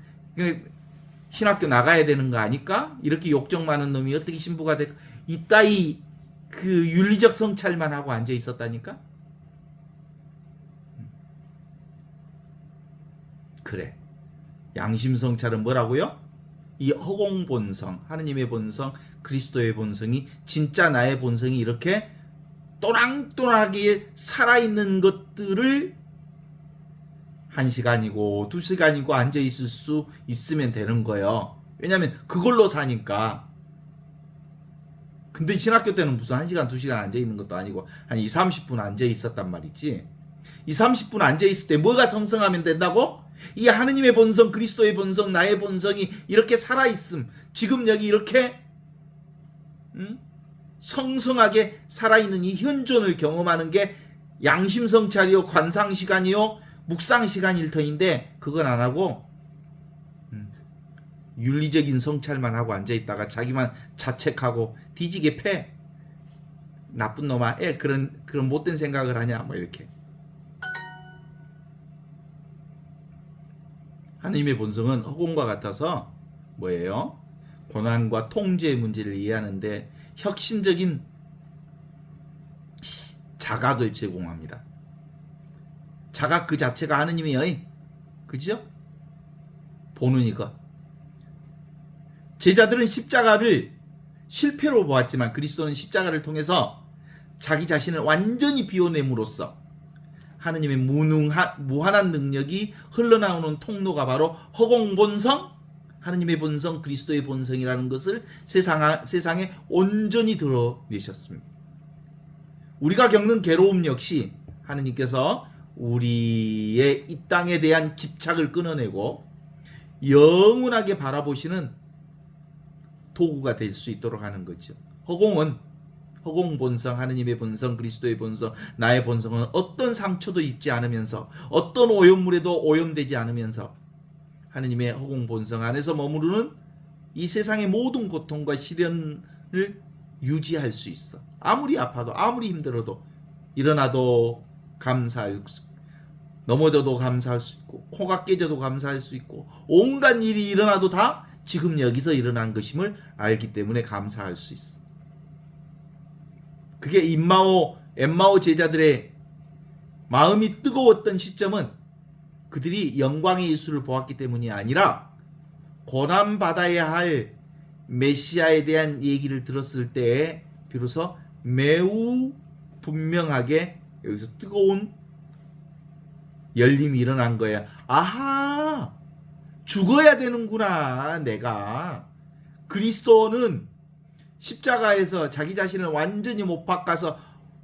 신학교 나가야 되는 거 아닐까? 이렇게 욕정 많은 놈이 어떻게 신부가 될까? 이따위 그 윤리적 성찰만 하고 앉아 있었다니까? 그래. 양심 성찰은 뭐라고요? 이 허공 본성, 하느님의 본성, 그리스도의 본성이, 진짜 나의 본성이 이렇게 또랑또랑하게 살아있는 것들을 1시간이고 2시간이고 앉아 있을 수 있으면 되는 거예요. 왜냐하면 그걸로 사니까. 근데 신학교 때는 무슨 1시간 2시간 앉아 있는 것도 아니고 한 2, 30분 앉아 있었단 말이지. 2, 30분 앉아 있을 때 뭐가 성성하면 된다고? 이 하느님의 본성, 그리스도의 본성, 나의 본성이 이렇게 살아있음. 지금 여기 이렇게 성성하게 살아있는 이 현존을 경험하는 게 양심성찰이요, 관상시간이요, 묵상시간일 터인데 그건 안 하고 윤리적인 성찰만 하고 앉아있다가 자기만 자책하고 뒤지게 패. 나쁜 놈아, 그런 못된 생각을 하냐, 뭐 이렇게. 하느님의 본성은 허공과 같아서 뭐예요? 고난과 통제의 문제를 이해하는데 혁신적인 자각을 제공합니다. 자각 그 자체가 하느님이에요. 그죠? 보는 이것. 제자들은 십자가를 실패로 보았지만 그리스도는 십자가를 통해서 자기 자신을 완전히 비워냄으로써 하느님의 무한한 능력이 흘러나오는 통로가 바로 허공본성, 하느님의 본성, 그리스도의 본성이라는 것을 세상에 온전히 드러내셨습니다. 우리가 겪는 괴로움 역시 하느님께서 우리의 이 땅에 대한 집착을 끊어내고 영원하게 바라보시는 도구가 될 수 있도록 하는 거죠. 허공 본성, 하느님의 본성, 그리스도의 본성, 나의 본성은 어떤 상처도 입지 않으면서 어떤 오염물에도 오염되지 않으면서 하느님의 허공 본성 안에서 머무르는 이 세상의 모든 고통과 시련을 유지할 수 있어. 아무리 아파도 아무리 힘들어도 일어나도 감사할 수 있고 넘어져도 감사할 수 있고 코가 깨져도 감사할 수 있고 온갖 일이 일어나도 다 지금 여기서 일어난 것임을 알기 때문에 감사할 수 있어. 그게 엠마오 제자들의 마음이 뜨거웠던 시점은 그들이 영광의 예수를 보았기 때문이 아니라 고난받아야 할 메시아에 대한 얘기를 들었을 때에 비로소 매우 분명하게 여기서 뜨거운 열림이 일어난 거야. 아하, 죽어야 되는구나. 내가 그리스도는 십자가에서 자기 자신을 완전히 못 바꿔서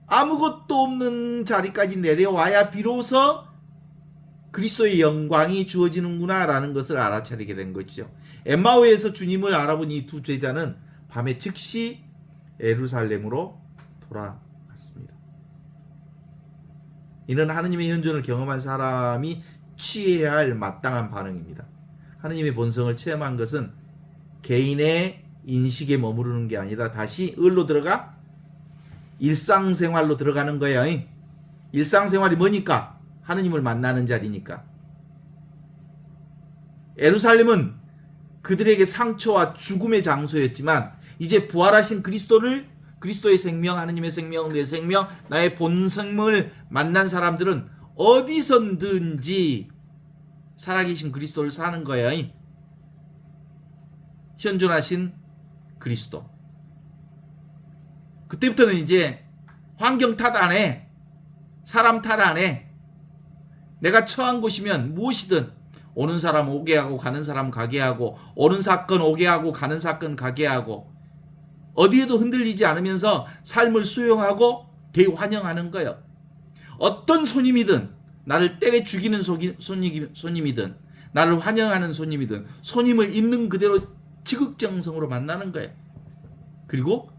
아무것도 없는 자리까지 내려와야 비로소 그리스도의 영광이 주어지는구나 라는 것을 알아차리게 된 거죠. 엠마오에서 주님을 알아본 이 두 제자는 밤에 즉시 예루살렘으로 돌아갔습니다. 이는 하느님의 현존을 경험한 사람이 취해야 할 마땅한 반응입니다. 하느님의 본성을 체험한 것은 개인의 인식에 머무르는 게 아니라 다시 을로 들어가? 일상생활로 들어가는 거예요. 일상생활이 뭐니까? 하느님을 만나는 자리니까. 예루살렘은 그들에게 상처와 죽음의 장소였지만 이제 부활하신 그리스도의 생명, 하느님의 생명, 내 생명, 나의 본성을 만난 사람들은 어디선든지 살아계신 그리스도를 사는 거예요. 현존하신 그리스도. 그때부터는 이제 환경 탓 안 해. 사람 탓 안 해. 내가 처한 곳이면 무엇이든 오는 사람 오게 하고 가는 사람 가게 하고 오는 사건 오게 하고 가는 사건 가게 하고 어디에도 흔들리지 않으면서 삶을 수용하고 대환영하는 거예요. 어떤 손님이든 나를 때려 죽이는 손님이든 나를 환영하는 손님이든 손님을 있는 그대로 지극정성으로 만나는 거예요. 그리고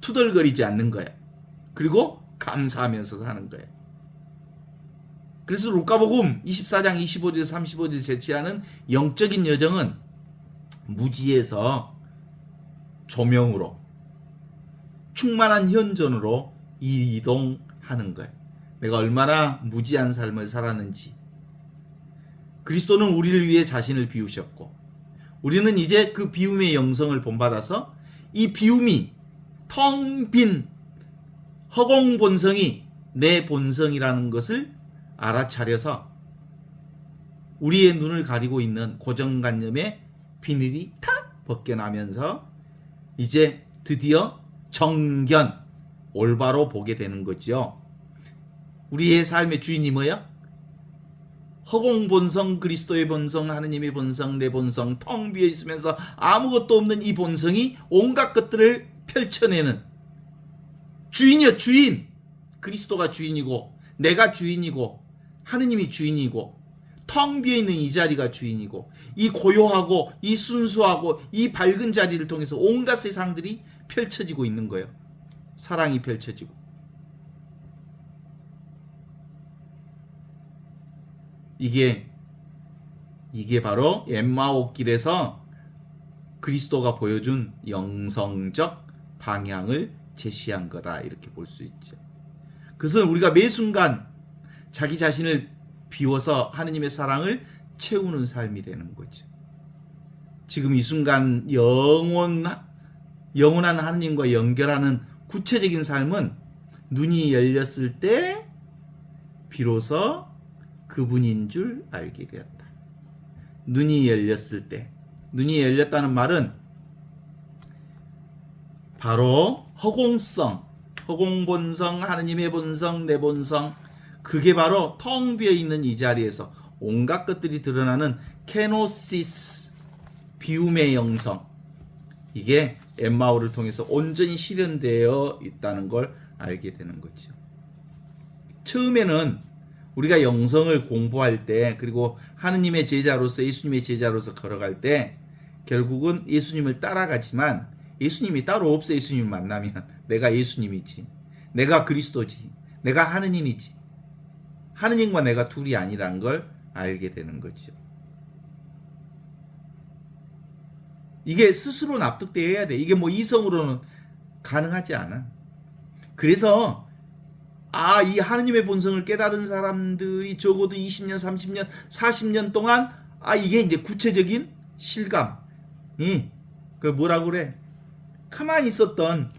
투덜거리지 않는 거예요. 그리고 감사하면서 사는 거예요. 그래서 루카복음 24장 25절에서 35절 제시하는 영적인 여정은 무지에서 조명으로 충만한 현존으로 이동하는 거예요. 내가 얼마나 무지한 삶을 살았는지. 그리스도는 우리를 위해 자신을 비우셨고 우리는 이제 그 비움의 영성을 본받아서 이 비움이 텅 빈 허공 본성이 내 본성이라는 것을 알아차려서 우리의 눈을 가리고 있는 고정관념의 비늘이 탁 벗겨나면서 이제 드디어 정견, 올바로 보게 되는 거죠. 우리의 삶의 주인이 뭐야? 허공 본성, 그리스도의 본성, 하느님의 본성, 내 본성, 텅 비어 있으면서 아무것도 없는 이 본성이 온갖 것들을 펼쳐내는 주인이요, 주인. 그리스도가 주인이고 내가 주인이고 하느님이 주인이고 텅 비어 있는 이 자리가 주인이고 이 고요하고 이 순수하고 이 밝은 자리를 통해서 온갖 세상들이 펼쳐지고 있는 거예요. 사랑이 펼쳐지고. 이게 바로 엠마오 길에서 그리스도가 보여준 영성적 방향을 제시한 거다, 이렇게 볼 수 있죠. 그것은 우리가 매 순간 자기 자신을 비워서 하느님의 사랑을 채우는 삶이 되는 거죠. 지금 이 순간 영원한 하느님과 연결하는 구체적인 삶은 눈이 열렸을 때 비로소 그분인 줄 알게 되었다. 눈이 열렸을 때. 눈이 열렸다는 말은 바로 허공본성, 하느님의 본성, 내 본성, 그게 바로 텅 비어 있는 이 자리에서 온갖 것들이 드러나는 케노시스, 비움의 영성, 이게 엠마오를 통해서 온전히 실현되어 있다는 걸 알게 되는 거죠. 처음에는 우리가 영성을 공부할 때, 그리고 하느님의 제자로서, 예수님의 제자로서 걸어갈 때 결국은 예수님을 따라가지만 예수님이 따로 없어. 예수님을 만나면 내가 예수님이지, 내가 그리스도지, 내가 하느님이지, 하느님과 내가 둘이 아니라는 걸 알게 되는 거죠. 이게 스스로 납득되어야 돼. 이게 뭐 이성으로는 가능하지 않아. 그래서 이 하느님의 본성을 깨달은 사람들이 적어도 20년, 30년, 40년 동안 이게 이제 구체적인 실감이, 그 뭐라고 그래? 가만히 있었던,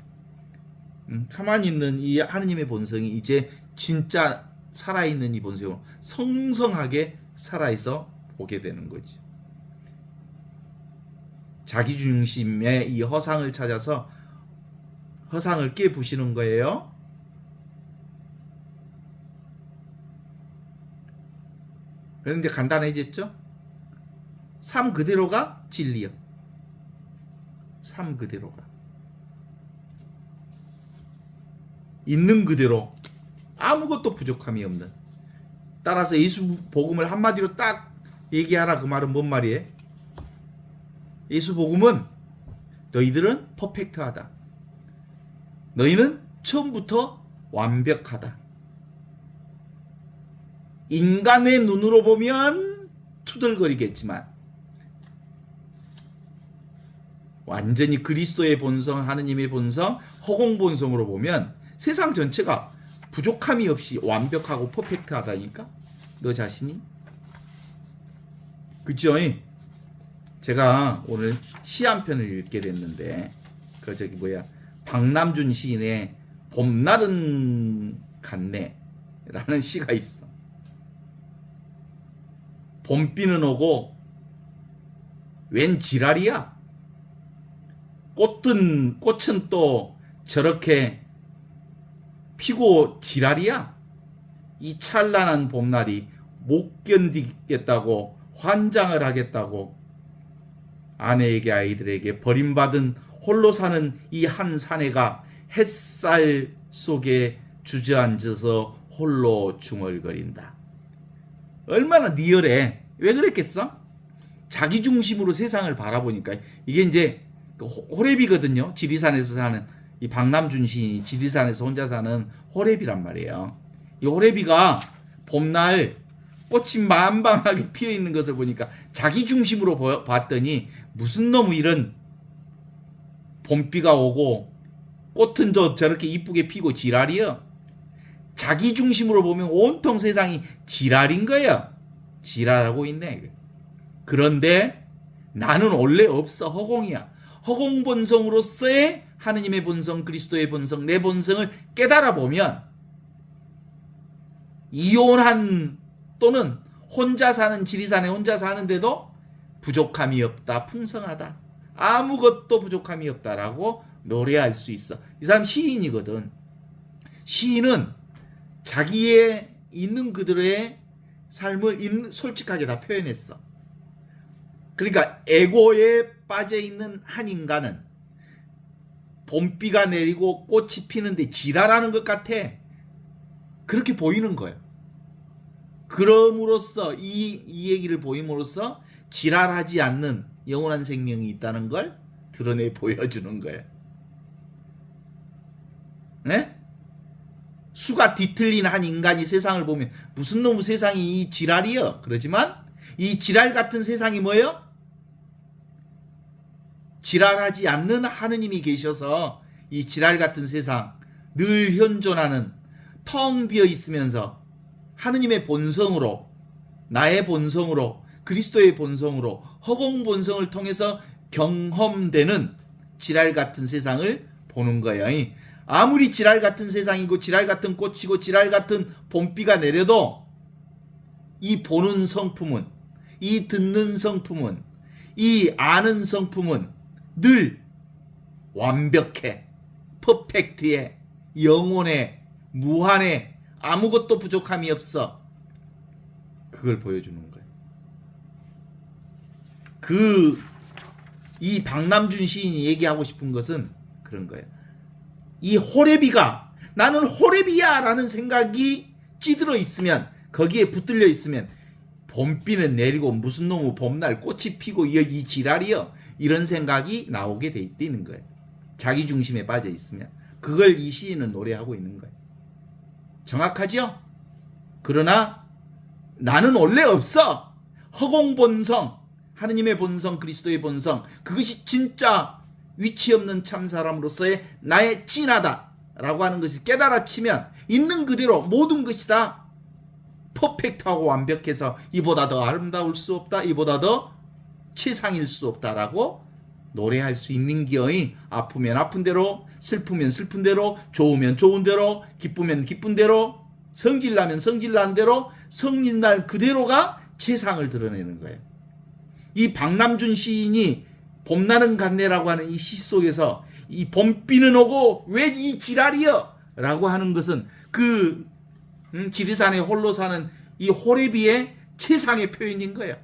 가만히 있는 이 하느님의 본성이 이제 진짜 살아있는 이 본성으로 성성하게 살아있어 보게 되는 거지. 자기중심의 이 허상을 찾아서 허상을 깨부시는 거예요. 그런데 간단해졌죠? 삶 그대로가 진리요. 삶 그대로가. 있는 그대로 아무것도 부족함이 없는. 따라서 예수 복음을 한마디로 딱 얘기하라, 그 말은 뭔 말이에요? 예수 복음은 너희들은 퍼펙트하다. 너희는 처음부터 완벽하다. 인간의 눈으로 보면 투덜거리겠지만 완전히 그리스도의 본성, 하느님의 본성, 허공 본성으로 보면 세상 전체가 부족함이 없이 완벽하고 퍼펙트하다니까? 너 자신이? 그죠? 제가 오늘 시 한 편을 읽게 됐는데 박남준 시인의 봄날은 갔네라는 시가 있어. 봄비는 오고 웬 지랄이야? 꽃은 또 저렇게 피고 지랄이야? 이 찬란한 봄날이 못 견디겠다고 환장을 하겠다고 아내에게 아이들에게 버림받은 홀로 사는 이 한 사내가 햇살 속에 주저앉아서 홀로 중얼거린다. 얼마나 리얼해. 왜 그랬겠어? 자기 중심으로 세상을 바라보니까. 이게 이제 호랩이거든요. 지리산에서 사는 이 박남준 시인이 지리산에서 혼자 사는 호랩이란 말이에요. 이 호랩이가 봄날 꽃이 만방하게 피어 있는 것을 보니까 자기 중심으로 봤더니 무슨 놈의 이런 봄비가 오고 꽃은 저렇게 이쁘게 피고 지랄이요. 자기 중심으로 보면 온통 세상이 지랄인 거예요. 지랄하고 있네. 그런데 나는 원래 없어. 허공이야. 허공 본성으로서의 하느님의 본성, 그리스도의 본성, 내 본성을 깨달아 보면 이혼한 또는 혼자 사는 지리산에 혼자 사는데도 부족함이 없다. 풍성하다. 아무것도 부족함이 없다라고 노래할 수 있어. 이 사람 시인이거든. 시인은 자기의 있는 그들의 삶을 솔직하게 다 표현했어. 그러니까 에고에 빠져있는 한 인간은 봄비가 내리고 꽃이 피는데 지랄하는 것 같아. 그렇게 보이는 거예요. 그럼으로써 이 얘기를 보임으로써 지랄하지 않는 영원한 생명이 있다는 걸 드러내 보여주는 거예요. 네? 수가 뒤틀린 한 인간이 세상을 보면 무슨 놈의 세상이 이 지랄이여. 그러지만 이 지랄 같은 세상이 뭐예요? 지랄하지 않는 하느님이 계셔서 이 지랄 같은 세상 늘 현존하는 텅 비어 있으면서 하느님의 본성으로 나의 본성으로 그리스도의 본성으로 허공 본성을 통해서 경험되는 지랄 같은 세상을 보는 거예요. 아무리 지랄 같은 세상이고 지랄 같은 꽃이고 지랄 같은 봄비가 내려도 이 보는 성품은 이 듣는 성품은 이 아는 성품은 늘 완벽해. 퍼펙트해. 영원해. 무한해. 아무것도 부족함이 없어. 그걸 보여주는 거예요. 이 박남준 시인이 얘기하고 싶은 것은 그런 거예요. 이 호랩이가 나는 호랩이야 라는 생각이 찌들어 있으면 거기에 붙들려 있으면 봄비는 내리고 무슨 놈의 봄날 꽃이 피고 이 지랄이여 이런 생각이 나오게 돼 있는 거예요. 자기 중심에 빠져 있으면 그걸 이 시인은 노래하고 있는 거예요. 정확하죠? 그러나 나는 원래 없어. 허공 본성, 하느님의 본성, 그리스도의 본성, 그것이 진짜 위치 없는 참 사람으로서의 나의 진하다라고 하는 것을 깨달아치면 있는 그대로 모든 것이 다 퍼펙트하고 완벽해서 이보다 더 아름다울 수 없다, 이보다 더 최상일 수 없다라고 노래할 수 있는 기어이 아프면 아픈 대로, 슬프면 슬픈 대로, 좋으면 좋은 대로, 기쁘면 기쁜 대로, 성질나면 성질난 대로, 성질날 그대로가 최상을 드러내는 거예요. 이 박남준 시인이 봄나는 간내라고 하는 이 시 속에서 이 봄비는 오고 왜 이 지랄이여 라고 하는 것은 그 지리산에 홀로 사는 이 호레비의 최상의 표현인 거예요.